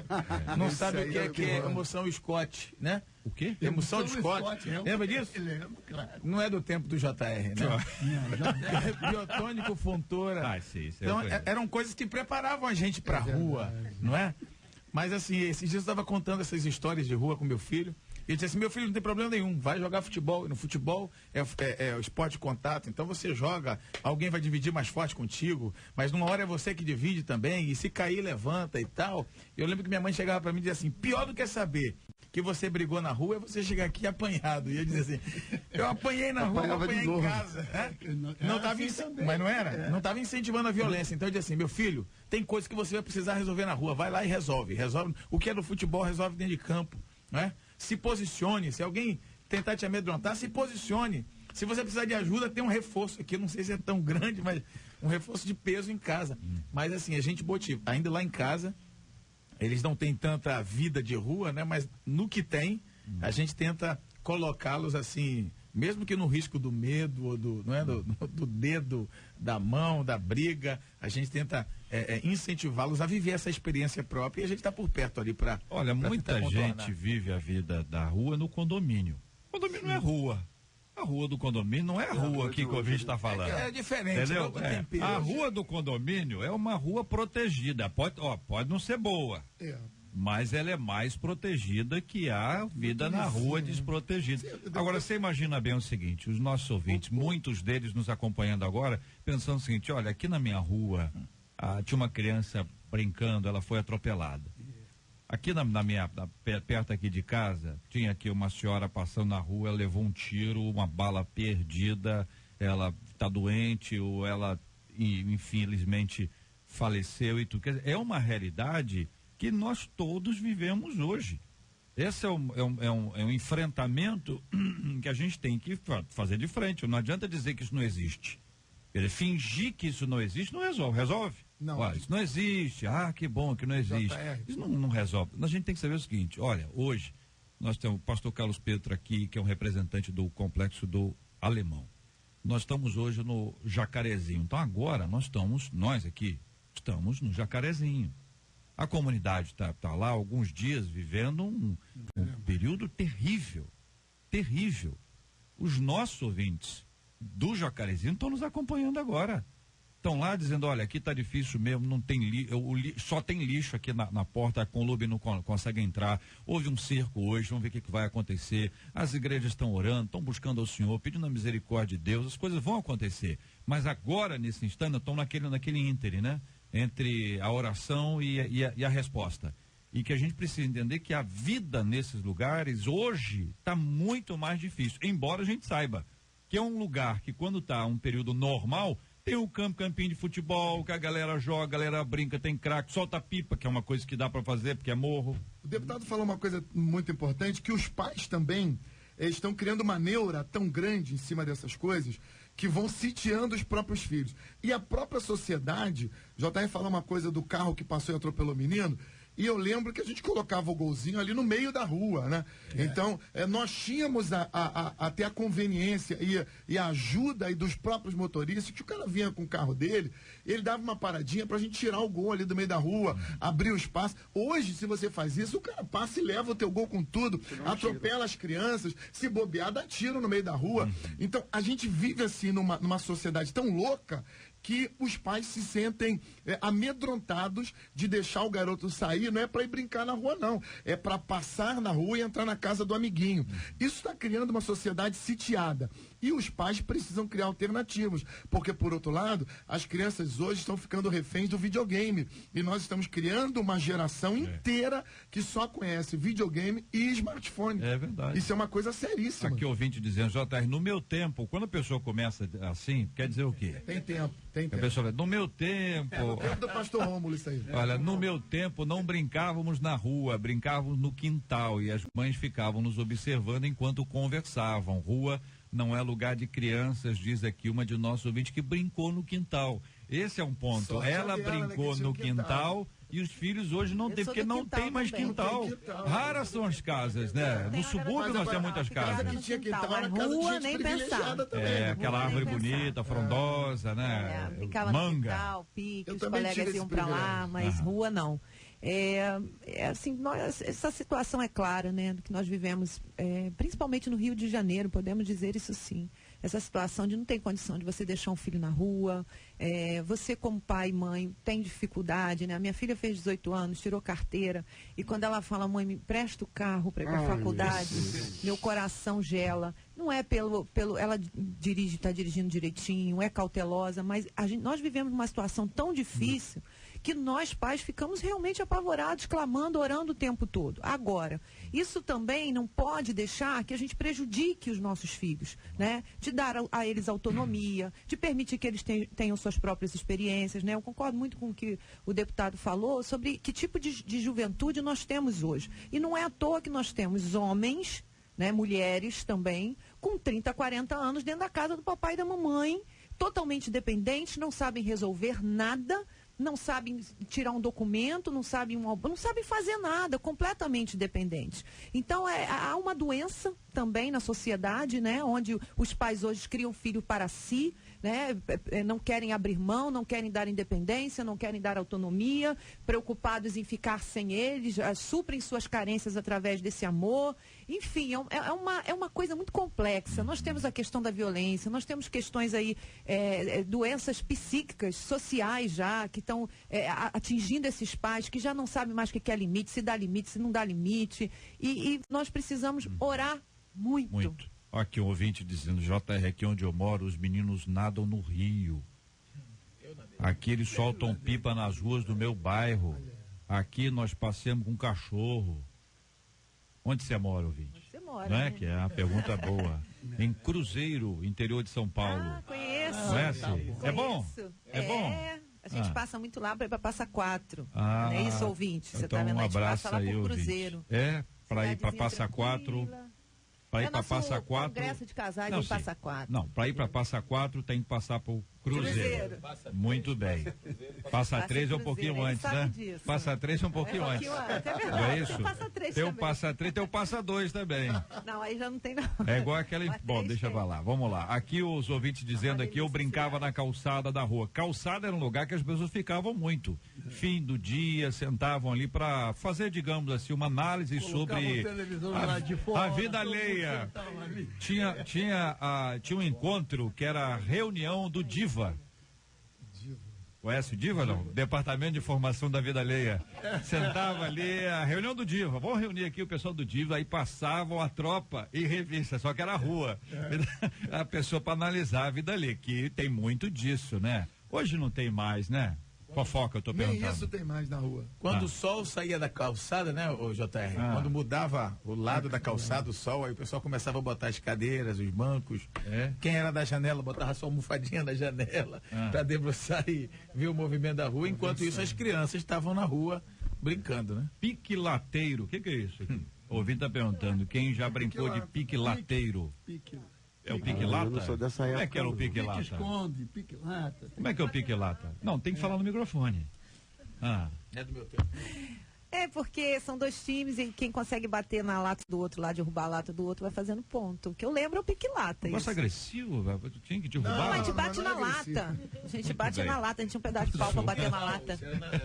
Não sabe o que é emoção Scott, né? O quê? Emoção de Scott. Lembra disso? Lembro, claro. Não é do tempo do JR, né? Biotônico, Fontoura. Então, eram coisas que preparavam a gente pra rua, não é? Mas assim, esses dias eu estava contando essas histórias de rua com meu filho. E ele disse assim, meu filho, não tem problema nenhum, vai jogar futebol. E no futebol é o esporte de contato, então você joga, alguém vai dividir mais forte contigo, mas numa hora é você que divide também, e se cair, levanta e tal. Eu lembro que minha mãe chegava para mim e dizia assim, pior do que saber que você brigou na rua é você chegar aqui apanhado. E eu dizia assim, eu apanhei na rua, eu apanhei em casa. Não tava mas não era? Não estava incentivando a violência. Então eu dizia assim, meu filho, tem coisas que você vai precisar resolver na rua, vai lá e resolve. Resolve o que é no futebol, resolve dentro de campo, não é? Se posicione, se alguém tentar te amedrontar, se posicione. Se você precisar de ajuda, tem um reforço aqui, não sei se é tão grande, mas um reforço de peso em casa. Mas assim, a gente motiva. Ainda lá em casa, eles não têm tanta vida de rua, né? Mas no que tem, a gente tenta colocá-los assim, mesmo que no risco do medo, ou do dedo, da mão, da briga, a gente tenta incentivá-los a viver essa experiência própria e a gente está por perto ali para. Olha, muita gente vive a vida da rua no condomínio. O condomínio não é rua. A rua do condomínio não é a rua aqui que a gente está falando. É diferente, entendeu? A rua do condomínio é uma rua protegida. Pode não ser boa. Mas ela é mais protegida que a vida na rua desprotegida. Agora, você imagina bem o seguinte, os nossos ouvintes, muitos deles nos acompanhando agora, pensando o seguinte, olha, aqui na minha rua, tinha uma criança brincando, ela foi atropelada. Aqui perto aqui de casa, tinha aqui uma senhora passando na rua, ela levou um tiro, uma bala perdida, ela está doente, ou ela, infelizmente, faleceu e tudo. Quer dizer, é uma realidade que nós todos vivemos hoje. Esse é um enfrentamento que a gente tem que fazer de frente. Não adianta dizer que isso não existe. Quer dizer, fingir que isso não existe não resolve. Resolve? Não. Olha, isso não existe. Que bom que não existe. Isso não resolve. A gente tem que saber o seguinte, olha, hoje nós temos o pastor Carlos Pedro aqui, que é um representante do Complexo do Alemão. Nós estamos hoje no Jacarezinho. Então agora nós aqui estamos no Jacarezinho. A comunidade está lá há alguns dias vivendo um período terrível. Os nossos ouvintes do Jacarezinho estão nos acompanhando agora. Estão lá dizendo, olha, aqui está difícil mesmo, não tem só tem lixo aqui na porta, a Conlube não consegue entrar. Houve um cerco hoje, vamos ver o que vai acontecer. As igrejas estão orando, estão buscando ao Senhor, pedindo a misericórdia de Deus, as coisas vão acontecer. Mas agora, nesse instante, estão naquele íntere, né? Entre a oração e a resposta. E que a gente precisa entender que a vida nesses lugares hoje está muito mais difícil, embora a gente saiba que é um lugar que quando está um período normal, tem um campinho de futebol, que a galera joga, a galera brinca, tem craque, solta pipa, que é uma coisa que dá para fazer, porque é morro. O deputado falou uma coisa muito importante, que os pais também estão criando uma neura tão grande em cima dessas coisas, que vão sitiando os próprios filhos. E a própria sociedade, JR falou uma coisa do carro que passou e atropelou o menino, E eu lembro que a gente colocava o golzinho ali no meio da rua, né? Então, nós tínhamos até a conveniência e a ajuda aí dos próprios motoristas, que o cara vinha com o carro dele, ele dava uma paradinha pra gente tirar o gol ali do meio da rua, abrir o espaço. Hoje, se você faz isso, o cara passa e leva o teu gol com tudo, atropela as crianças, se bobear, dá tiro no meio da rua. Então, a gente vive assim numa sociedade tão louca que os pais se sentem amedrontados de deixar o garoto sair, não é para ir brincar na rua, não. É para passar na rua e entrar na casa do amiguinho. Isso está criando uma sociedade sitiada. E os pais precisam criar alternativas. Porque, por outro lado, as crianças hoje estão ficando reféns do videogame. E nós estamos criando uma geração inteira que só conhece videogame e smartphone. É verdade. Isso é uma coisa seríssima. Aqui ouvinte dizendo, JR, no meu tempo, quando a pessoa começa assim, quer dizer o quê? Tem tempo. A pessoa vai, no meu tempo... no tempo do pastor Rômulo, isso aí. Olha, no meu tempo não brincávamos na rua, brincávamos no quintal e as mães ficavam nos observando enquanto conversavam. Rua não é lugar de crianças, diz aqui uma de nossos ouvintes que brincou no quintal. Esse é um ponto. Sorte Ela dela, brincou né, que no tinha um quintal e os filhos hoje não tem, porque não tem mais também. quintal. Raras são as casas, né? No subúrbio nós temos muitas Casa casas. que tinha quintal, Mas era casa de rua, gente nem privilegiada pensar. também. É, aquela nem árvore pensar. bonita, frondosa, né? Brincava no Manga. quintal, pique, Eu os também tive colegas esse iam pra lá, privilégio. mas rua não. Assim, essa situação é clara, né, do que nós vivemos, principalmente no Rio de Janeiro, podemos dizer isso sim. Essa situação de não ter condição de você deixar um filho na rua, você como pai e mãe tem dificuldade, né? A minha filha fez 18 anos, tirou carteira, e quando ela fala, mãe, me empresta o carro para ir para a faculdade, meu coração gela. Não é pelo ela está dirigindo direitinho, é cautelosa, mas nós vivemos uma situação tão difícil que nós pais ficamos realmente apavorados, clamando, orando o tempo todo. Agora, isso também não pode deixar que a gente prejudique os nossos filhos, né? De dar a eles autonomia, de permitir que eles tenham suas próprias experiências, né? Eu concordo muito com o que o deputado falou sobre que tipo de juventude nós temos hoje. E não é à toa que nós temos homens, né, mulheres também, com 30, 40 anos dentro da casa do papai e da mamãe, totalmente dependentes, não sabem resolver nada, não sabem tirar um documento, não sabem fazer nada, completamente dependentes. Então, há uma doença também na sociedade, né, onde os pais hoje criam filho para si, né, não querem abrir mão, não querem dar independência, não querem dar autonomia, preocupados em ficar sem eles, suprem suas carências através desse amor. Enfim, é uma coisa muito complexa. Nós temos a questão da violência, nós temos questões aí, doenças psíquicas, sociais já, que estão atingindo esses pais, que já não sabem mais o que é limite, se dá limite, se não dá limite. E nós precisamos orar muito. Aqui um ouvinte dizendo, JR, aqui onde eu moro, os meninos nadam no rio. Aqui eles soltam pipa nas ruas do meu bairro. Aqui nós passeamos com cachorro. Onde você mora, ouvinte? Onde você mora, não é? né? Que é uma pergunta boa. Em Cruzeiro, interior de São Paulo. Ah, conheço. Conhece? É bom? É bom? A gente passa muito lá para ir para Passa Quatro. Ah, Não é isso, ouvinte? Você então tá vendo? um A gente abraço passa lá aí, pro ouvinte. Cruzeiro. Para ir para Cidadezinha Passa Quatro. tranquila. Para ir para nosso Passa Quatro. congresso de casais Não, em sim. Passa Quatro. Não, para ir para Passa Quatro tem que passar por Cruzeiro. Muito bem. Passa 3 é um pouquinho Cruzeiro, antes, ele né? sabe disso. Passa 3 é um pouquinho É um antes. pouquinho antes, é verdade. Não é Tem isso? o Passa 3 Tem o também. Passa 3, tem o Passa 2 também. Não, aí já não tem não. É igual aquela. Mas Bom, três deixa eu tem. falar. Vamos lá. Aqui os ouvintes dizendo aqui, eu brincava na calçada da rua. Calçada era um lugar que as pessoas ficavam muito. Fim do dia, sentavam ali para fazer, digamos assim, uma análise sobre a vida alheia. Tinha um encontro que era a reunião do Diva. Conhece o Diva, não? Departamento de Informação da Vida Alheia. Sentava ali, a reunião do Diva. Vamos reunir aqui o pessoal do Diva. Aí passavam a tropa e revista, só que era a rua. A pessoa para analisar a vida ali, que tem muito disso, né? Hoje não tem mais, né? Fofoca, eu tô perguntando. Nem isso tem mais na rua. Quando o sol saía da calçada, né, o JR? Quando mudava o lado da calçada, o sol, aí o pessoal começava a botar as cadeiras, os bancos. Quem era da janela botava sua almofadinha na janela para debruçar e ver o movimento da rua. Enquanto isso, as crianças estavam na rua brincando, né? Pique-lateiro, o que é isso aqui? O ouvinte tá perguntando, quem já brincou de pique-lateiro? É o pique-lata? Eu não sou dessa época. Como é que era o pique-lata? Pique-esconde, pique-lata. Como é que é o pique-lata? Não, tem que falar no microfone. É do meu tempo. É, porque são dois times e quem consegue bater na lata do outro lá, derrubar a lata do outro, vai fazendo ponto. O que eu lembro é o pique-lata. Negócio agressivo, tinha que derrubar. Não, a gente bate na lata. A gente bate na lata, a gente tinha um pedaço de pau pra bater na lata.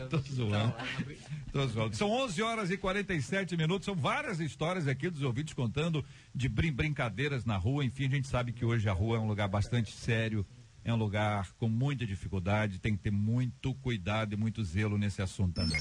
Tô zoando. São 11 horas e 47 minutos, são várias histórias aqui dos ouvintes contando de brincadeiras na rua. Enfim, a gente sabe que hoje a rua é um lugar bastante sério, é um lugar com muita dificuldade, tem que ter muito cuidado e muito zelo nesse assunto também.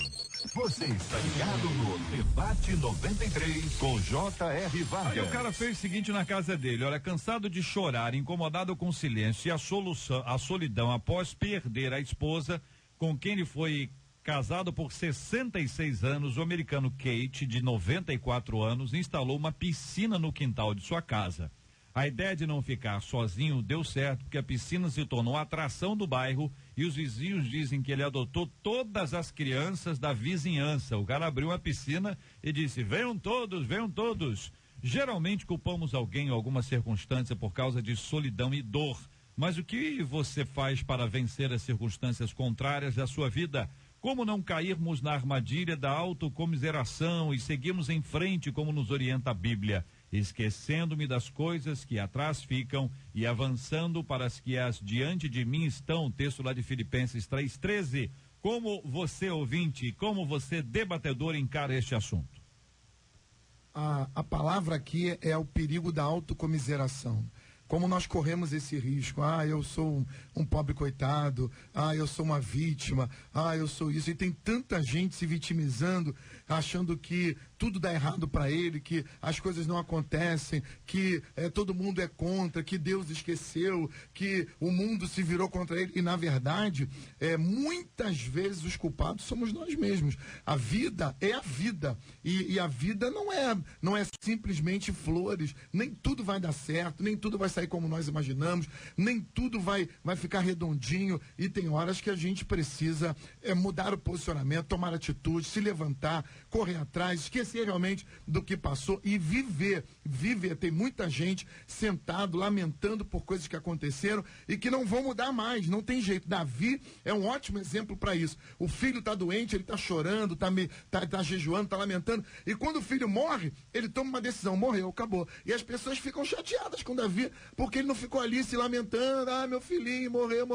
Você está ligado no Debate 93 com J.R. Vargas. Aí o cara fez o seguinte na casa dele, olha, cansado de chorar, incomodado com o silêncio e a solidão após perder a esposa com quem ele foi casado por 66 anos, o americano Kate, de 94 anos, instalou uma piscina no quintal de sua casa. A ideia de não ficar sozinho deu certo, porque a piscina se tornou a atração do bairro e os vizinhos dizem que ele adotou todas as crianças da vizinhança. O cara abriu uma piscina e disse, venham todos, venham todos. Geralmente culpamos alguém ou alguma circunstância por causa de solidão e dor. Mas o que você faz para vencer as circunstâncias contrárias da sua vida? Como não cairmos na armadilha da autocomiseração e seguirmos em frente como nos orienta a Bíblia? Esquecendo-me das coisas que atrás ficam e avançando para as que diante de mim estão. Texto lá de Filipenses 3:13. Como você, ouvinte, como você, debatedor, encara este assunto? A palavra aqui é o perigo da autocomiseração. Como nós corremos esse risco? Eu sou um pobre coitado, eu sou uma vítima, eu sou isso. E tem tanta gente se vitimizando, achando que tudo dá errado para ele, que as coisas não acontecem, que todo mundo é contra, que Deus esqueceu, que o mundo se virou contra ele. E, na verdade, muitas vezes os culpados somos nós mesmos. A vida é a vida. E a vida não é simplesmente flores. Nem tudo vai dar certo, nem tudo vai sair como nós imaginamos, nem tudo vai ficar redondinho. E tem horas que a gente precisa mudar o posicionamento, tomar atitude, se levantar, correr atrás, esquecer realmente do que passou e viver. Tem muita gente sentado, lamentando por coisas que aconteceram e que não vão mudar mais, não tem jeito. Davi é um ótimo exemplo para isso. O filho está doente, ele está chorando, tá jejuando, está lamentando, e quando o filho morre, ele toma uma decisão, morreu, acabou. E as pessoas ficam chateadas com Davi, porque ele não ficou ali se lamentando, meu filhinho morreu.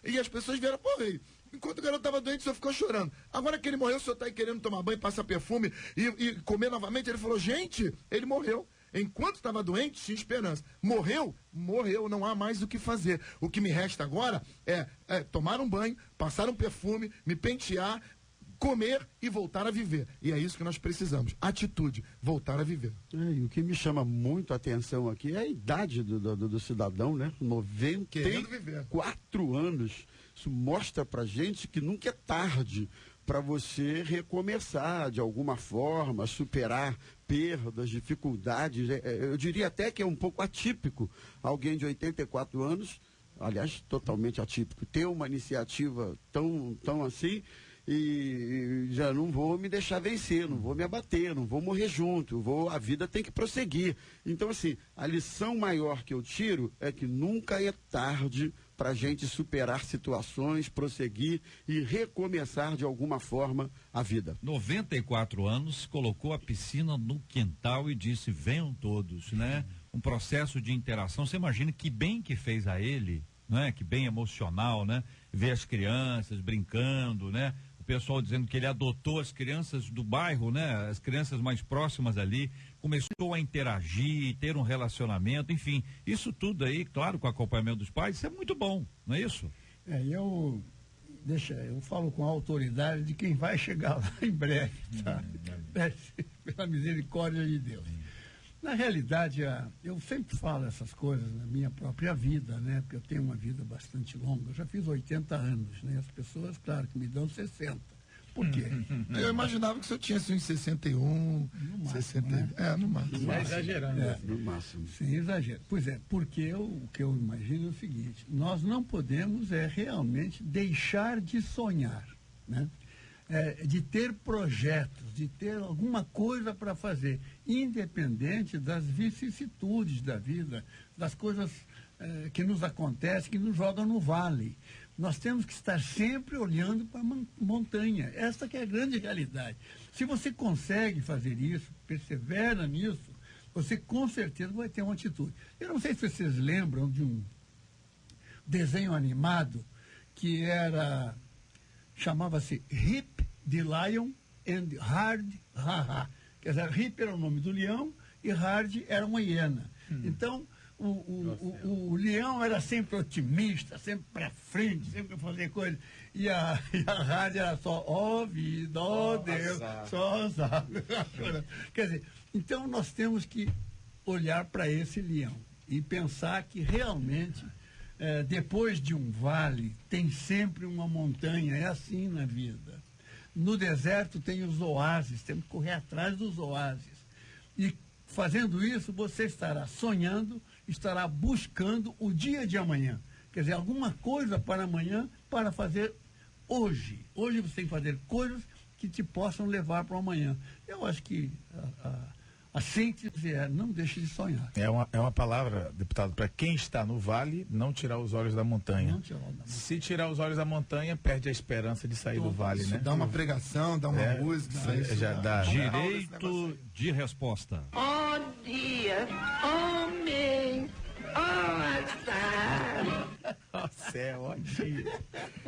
E as pessoas vieram, rei, enquanto o garoto estava doente, o senhor ficou chorando. Agora que ele morreu, o senhor está aí querendo tomar banho, passar perfume e comer novamente. Ele falou, gente, ele morreu. Enquanto estava doente, tinha esperança. Morreu, não há mais o que fazer. O que me resta agora é tomar um banho, passar um perfume, me pentear, comer e voltar a viver. E é isso que nós precisamos. Atitude, voltar a viver. E o que me chama muito a atenção aqui é a idade do cidadão, né? 94 anos. Isso mostra pra gente que nunca é tarde para você recomeçar de alguma forma, superar perdas, dificuldades. Eu diria até que é um pouco atípico alguém de 84 anos, aliás, totalmente atípico, ter uma iniciativa tão assim, e já não vou me deixar vencer, não vou me abater, não vou morrer junto, a vida tem que prosseguir. Então, assim, a lição maior que eu tiro é que nunca é tarde para a gente superar situações, prosseguir e recomeçar de alguma forma a vida. 94 anos, colocou a piscina no quintal e disse, venham todos, né? Um processo de interação, você imagina que bem que fez a ele, né? Que bem emocional, né? Ver as crianças brincando, né? O pessoal dizendo que ele adotou as crianças do bairro, né? As crianças mais próximas ali, começou a interagir, ter um relacionamento, enfim, isso tudo aí, claro, com o acompanhamento dos pais, isso é muito bom, não é isso? Eu falo com a autoridade de quem vai chegar lá em breve, tá? Pela misericórdia de Deus. Na realidade, eu sempre falo essas coisas na minha própria vida, né? Porque eu tenho uma vida bastante longa. Eu já fiz 80 anos, né? As pessoas, claro, que me dão 60. Por quê? Eu imaginava que o senhor tinha assim, uns 61, no máximo, 60. Né? No máximo. Mas exagerando. No máximo. Sim, exagero. Pois é, porque o que eu imagino é o seguinte, nós não podemos realmente deixar de sonhar, né? De ter projetos, de ter alguma coisa para fazer, independente das vicissitudes da vida, das coisas que nos acontece, que nos jogam no vale. Nós temos que estar sempre olhando para a montanha. Essa que é a grande realidade. Se você consegue fazer isso, persevera nisso, você com certeza vai ter uma atitude. Eu não sei se vocês lembram de um desenho animado que chamava-se Hip the Lion and Hard Ha-Ha. Quer dizer, Hip era o nome do leão e Hard era uma hiena. Então, o leão era sempre otimista, sempre para frente, sempre fazer coisas. E a Hard era só, ó vida, ó Deus, só azar. Quer dizer, então nós temos que olhar para esse leão e pensar que realmente, depois de um vale, tem sempre uma montanha. É assim na vida. No deserto tem os oásis, temos que correr atrás dos oásis. E fazendo isso, você estará sonhando, estará buscando o dia de amanhã. Quer dizer, alguma coisa para amanhã para fazer hoje. Hoje você tem que fazer coisas que te possam levar para o amanhã. Eu acho que a síntese é: não deixe de sonhar. É uma palavra, deputado, para quem está no vale, não tirar os olhos da montanha. Não tirar da montanha. Se tirar os olhos da montanha, perde a esperança de sair do vale, né? Dá uma pregação, dá uma música. Já dá. Direito de resposta. Oh dia, homem, Céu, ó dia.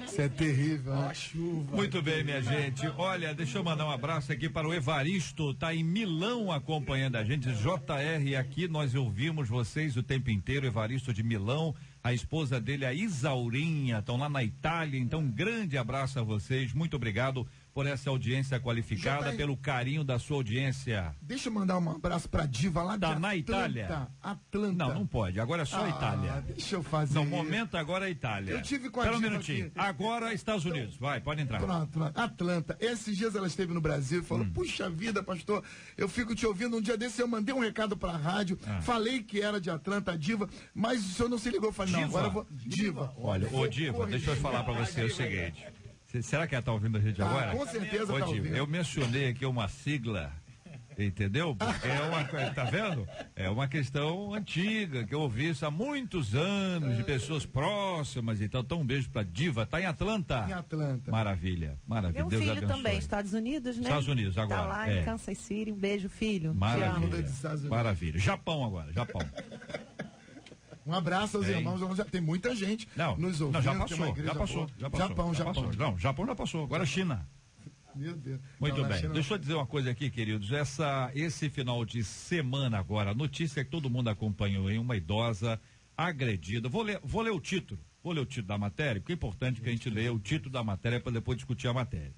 Isso é terrível. Ó chuva. Muito bem, minha gente. Olha, deixa eu mandar um abraço aqui para o Evaristo, tá em Milão acompanhando a gente. JR aqui, nós ouvimos vocês o tempo inteiro. Evaristo de Milão, a esposa dele, a Isaurinha, estão lá na Itália. Então, um grande abraço a vocês. Muito obrigado por essa audiência qualificada, pelo carinho da sua audiência. Deixa eu mandar um abraço pra Diva lá de Atlanta. Na Itália? Atlanta. Não pode. Agora é só Itália. Deixa eu fazer. No momento agora é Itália. Eu tive com a Espera um Diva minutinho. aqui. Agora Estados Unidos. Vai, pode entrar. Pronto. Atlanta. Esses dias ela esteve no Brasil e falou: puxa vida, pastor, eu fico te ouvindo. Um dia desse eu mandei um recado pra rádio, falei que era de Atlanta, a Diva, mas o senhor não se ligou. Eu falei: não, agora eu vou. Diva. Olha, Diva, deixa eu falar pra você o seguinte. Será que ela tá ouvindo a gente agora? Com certeza tá ouvindo. Eu mencionei aqui uma sigla, entendeu? Porque é uma coisa, tá vendo? É uma questão antiga, que eu ouvi isso há muitos anos, de pessoas próximas. Então, um beijo pra Diva, tá em Atlanta. Em Atlanta. Maravilha, maravilha. Meu Deus filho abençoe. também, Estados Unidos, né? Estados Unidos agora. Tá lá em Kansas City. Um beijo, filho. Maravilha. Maravilha. Japão agora, Japão. Um abraço aos irmãos. Já tem muita gente nos ouvindo. Não, já passou. Japão. Não, Japão já passou. Agora China. Meu Deus. Muito bem. Deixa eu dizer uma coisa aqui, queridos. Esse final de semana agora, a notícia que todo mundo acompanhou, uma idosa agredida. Vou ler o título. Vou ler o título da matéria, porque é importante que a gente leia o título da matéria para depois discutir a matéria.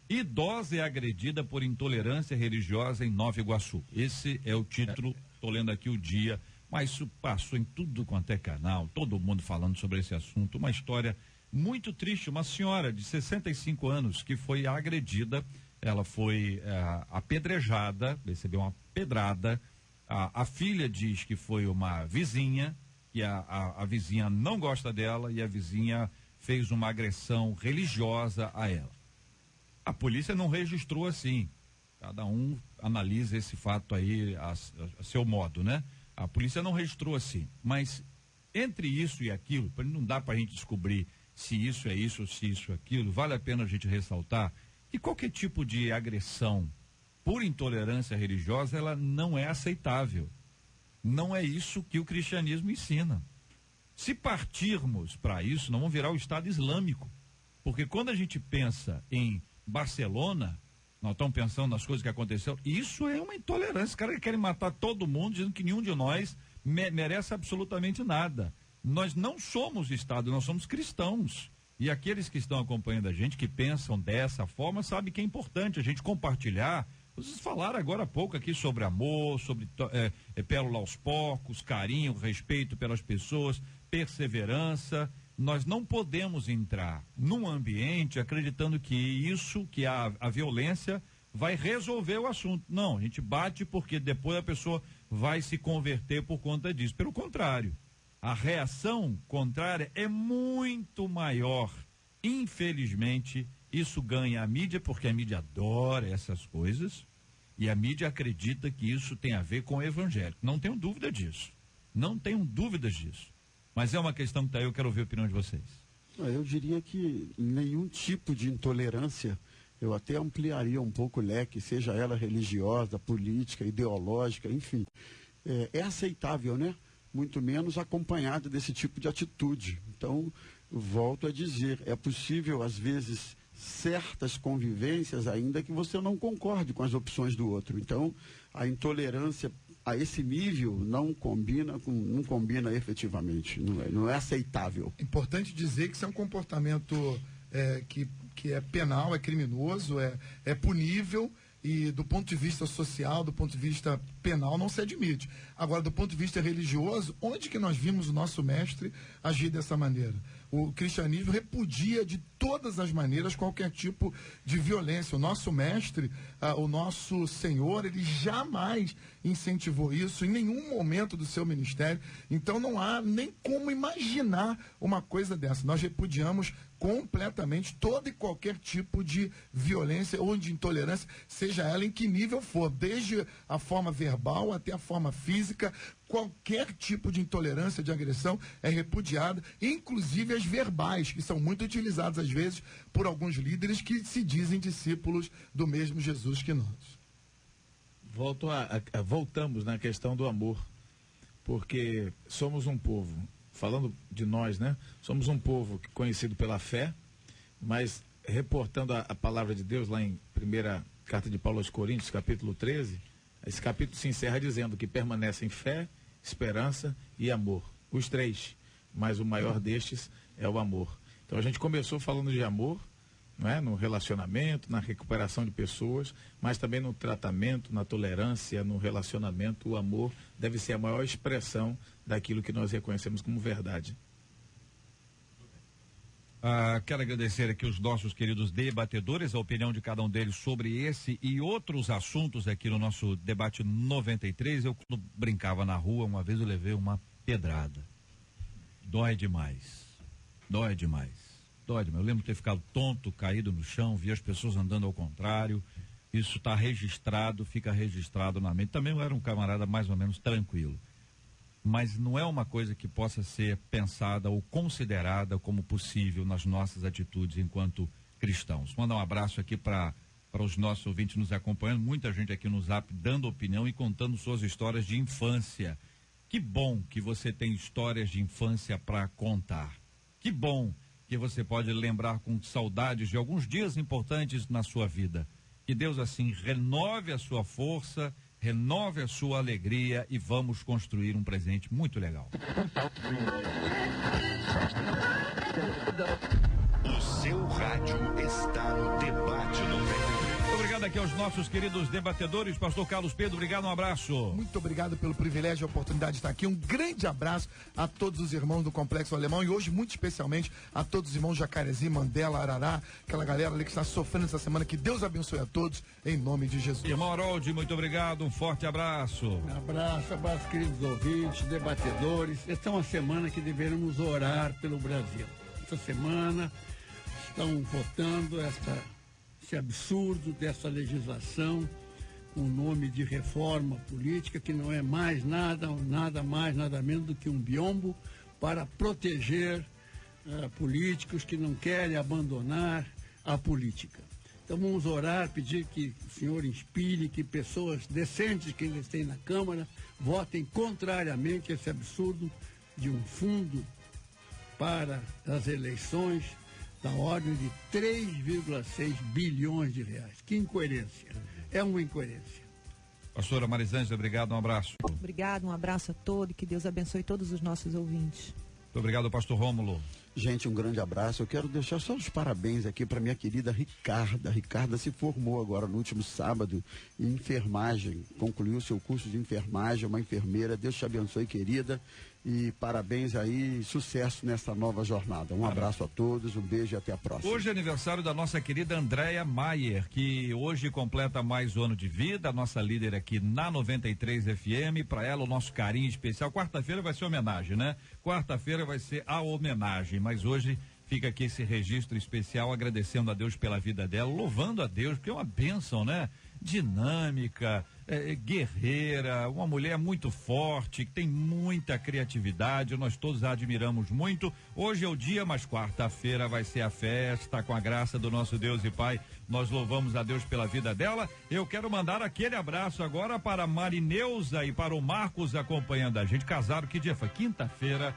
Idosa é agredida por intolerância religiosa em Nova Iguaçu. Esse é o título. Estou lendo aqui o dia. Mas isso passou em tudo quanto é canal, todo mundo falando sobre esse assunto. Uma história muito triste. Uma senhora de 65 anos que foi agredida, ela foi apedrejada, recebeu uma pedrada. A filha diz que foi uma vizinha, que a vizinha não gosta dela e a vizinha fez uma agressão religiosa a ela. A polícia não registrou assim. Cada um analisa esse fato aí a seu modo, né? A polícia não registrou assim, mas entre isso e aquilo, não dá para a gente descobrir se isso é isso ou se isso é aquilo, vale a pena a gente ressaltar que qualquer tipo de agressão por intolerância religiosa, ela não é aceitável. Não é isso que o cristianismo ensina. Se partirmos para isso, nós vamos virar o Estado Islâmico, porque quando a gente pensa em Barcelona, nós estamos pensando nas coisas que aconteceram. Isso é uma intolerância. Os caras querem matar todo mundo, dizendo que nenhum de nós merece absolutamente nada. Nós não somos Estado, nós somos cristãos. E aqueles que estão acompanhando a gente, que pensam dessa forma, sabem que é importante a gente compartilhar. Vocês falaram agora há pouco aqui sobre amor, sobre pérola aos porcos, carinho, respeito pelas pessoas, perseverança. Nós não podemos entrar num ambiente acreditando que a violência vai resolver o assunto. Não, a gente bate porque depois a pessoa vai se converter por conta disso. Pelo contrário, a reação contrária é muito maior. Infelizmente, isso ganha a mídia, porque a mídia adora essas coisas e a mídia acredita que isso tem a ver com o evangélico. Não tenho dúvida disso. Não tenho dúvidas disso. Mas é uma questão que eu quero ouvir a opinião de vocês. Eu diria que nenhum tipo de intolerância, eu até ampliaria um pouco o leque, seja ela religiosa, política, ideológica, enfim, é aceitável, né? Muito menos acompanhado desse tipo de atitude. Então, volto a dizer, é possível, às vezes, certas convivências, ainda que você não concorde com as opções do outro. Então, a intolerância a esse nível não combina efetivamente, não é aceitável. Importante dizer que isso é um comportamento que é penal, é criminoso, é punível, e do ponto de vista social, do ponto de vista penal, não se admite. Agora, do ponto de vista religioso, onde que nós vimos o nosso mestre agir dessa maneira? O cristianismo repudia de todas as maneiras qualquer tipo de violência. O nosso mestre, o nosso Senhor, ele jamais incentivou isso em nenhum momento do seu ministério. Então não há nem como imaginar uma coisa dessa. Nós repudiamos completamente todo e qualquer tipo de violência ou de intolerância, seja ela em que nível for, desde a forma verbal até a forma física. Qualquer tipo de intolerância, de agressão é repudiada, inclusive as verbais, que são muito utilizadas às vezes por alguns líderes que se dizem discípulos do mesmo Jesus que nós. Voltamos na questão do amor, porque somos um povo, falando de nós, né? Somos um povo conhecido pela fé, mas reportando a palavra de Deus lá em 1ª Carta de Paulo aos Coríntios, capítulo 13, esse capítulo se encerra dizendo que permanecem fé, esperança e amor. Os três, mas o maior destes é o amor. Então a gente começou falando de amor, não é? No relacionamento, na recuperação de pessoas, mas também no tratamento, na tolerância, no relacionamento. O amor deve ser a maior expressão daquilo que nós reconhecemos como verdade. Quero agradecer aqui os nossos queridos debatedores, a opinião de cada um deles sobre esse e outros assuntos aqui no nosso debate 93. Eu, quando brincava na rua, uma vez eu levei uma pedrada. Dói demais. Dói demais. Dói demais. Eu lembro de ter ficado tonto, caído no chão, vi as pessoas andando ao contrário. Isso está registrado, fica registrado na mente. Também eu era um camarada mais ou menos tranquilo. Mas não é uma coisa que possa ser pensada ou considerada como possível nas nossas atitudes enquanto cristãos. Mandar um abraço aqui para os nossos ouvintes nos acompanhando, muita gente aqui no Zap dando opinião e contando suas histórias de infância. Que bom que você tem histórias de infância para contar. Que bom que você pode lembrar com saudades de alguns dias importantes na sua vida. Que Deus assim renove a sua força, renove a sua alegria e vamos construir um presente muito legal. O seu rádio está no Debate 93. Obrigado aqui aos nossos queridos debatedores. Pastor Carlos Pedro, obrigado, um abraço. Muito obrigado pelo privilégio e a oportunidade de estar aqui. Um grande abraço a todos os irmãos do Complexo Alemão e hoje, muito especialmente, a todos os irmãos Jacarezinho, Mandela, Arará, aquela galera ali que está sofrendo essa semana. Que Deus abençoe a todos, em nome de Jesus. Irmão Haroldo, muito obrigado, um forte abraço. Abraço, queridos ouvintes, debatedores. Esta é uma semana que devemos orar pelo Brasil. Essa semana estão votando esse absurdo dessa legislação, com o nome de reforma política, que não é mais nada menos do que um biombo para proteger políticos que não querem abandonar a política. Então vamos orar, pedir que o Senhor inspire, que pessoas decentes que eles têm na Câmara votem contrariamente a esse absurdo de um fundo para as eleições da ordem de 3,6 bilhões de reais. Que incoerência. É uma incoerência. Pastora Marisângela, obrigado, um abraço. Obrigado, um abraço a todos e que Deus abençoe todos os nossos ouvintes. Muito obrigado, pastor Rômulo. Gente, um grande abraço. Eu quero deixar só os parabéns aqui para minha querida Ricarda. Ricarda se formou agora no último sábado em enfermagem, concluiu seu curso de enfermagem, uma enfermeira. Deus te abençoe, querida. E parabéns aí, sucesso nessa nova jornada. Um abraço a todos, um beijo e até a próxima. Hoje é aniversário da nossa querida Andréia Maier, que hoje completa mais um ano de vida, a nossa líder aqui na 93 FM. Para ela, o nosso carinho especial. Quarta-feira vai ser homenagem, né? Quarta-feira vai ser a homenagem, mas hoje fica aqui esse registro especial, agradecendo a Deus pela vida dela, louvando a Deus, porque é uma bênção, né? Dinâmica, guerreira, uma mulher muito forte, que tem muita criatividade, nós todos a admiramos muito. Hoje é o dia, mas quarta-feira vai ser a festa, com a graça do nosso Deus e Pai. Nós louvamos a Deus pela vida dela. Eu quero mandar aquele abraço agora para a Marineuza e para o Marcos acompanhando a gente. Casaram, que dia foi? Quinta-feira,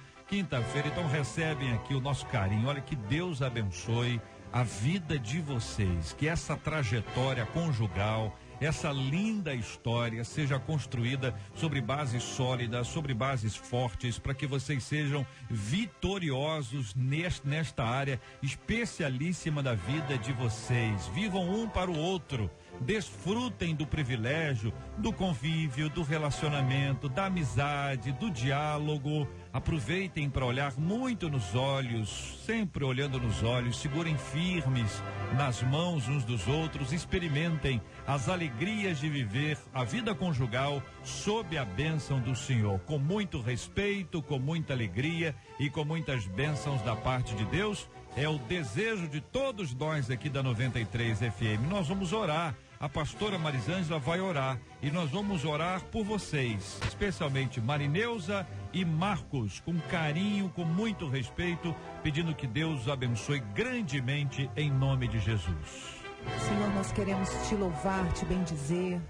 então recebem aqui o nosso carinho. Olha, que Deus abençoe a vida de vocês, que essa trajetória conjugal, essa linda história seja construída sobre bases sólidas, sobre bases fortes, para que vocês sejam vitoriosos nesta área especialíssima da vida de vocês. Vivam um para o outro, desfrutem do privilégio, do convívio, do relacionamento, da amizade, do diálogo. Aproveitem para olhar muito nos olhos, sempre olhando nos olhos, segurem firmes nas mãos uns dos outros, experimentem as alegrias de viver a vida conjugal sob a bênção do Senhor, com muito respeito, com muita alegria e com muitas bênçãos da parte de Deus. É o desejo de todos nós aqui da 93 FM. Nós vamos orar. A pastora Marisângela vai orar e nós vamos orar por vocês, especialmente Marineuza e Marcos, com carinho, com muito respeito, pedindo que Deus os abençoe grandemente em nome de Jesus. Senhor, nós queremos te louvar, te bendizer,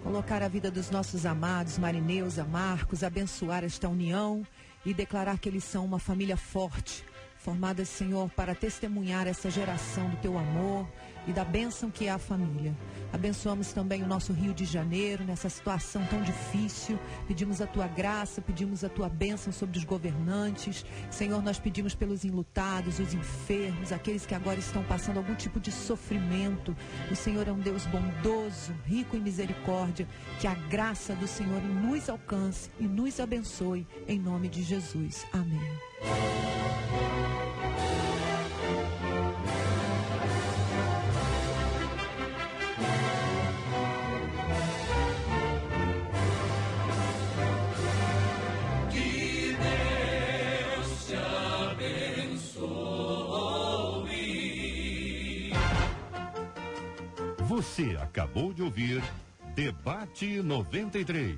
colocar a vida dos nossos amados Marineuza, Marcos, abençoar esta união e declarar que eles são uma família forte, formada, Senhor, para testemunhar essa geração do teu amor e da bênção que é a família. Abençoamos também o nosso Rio de Janeiro, nessa situação tão difícil. Pedimos a tua graça, pedimos a tua bênção sobre os governantes. Senhor, nós pedimos pelos enlutados, os enfermos, aqueles que agora estão passando algum tipo de sofrimento. O Senhor é um Deus bondoso, rico em misericórdia. Que a graça do Senhor nos alcance e nos abençoe, em nome de Jesus. Amém. Você acabou de ouvir Debate 93.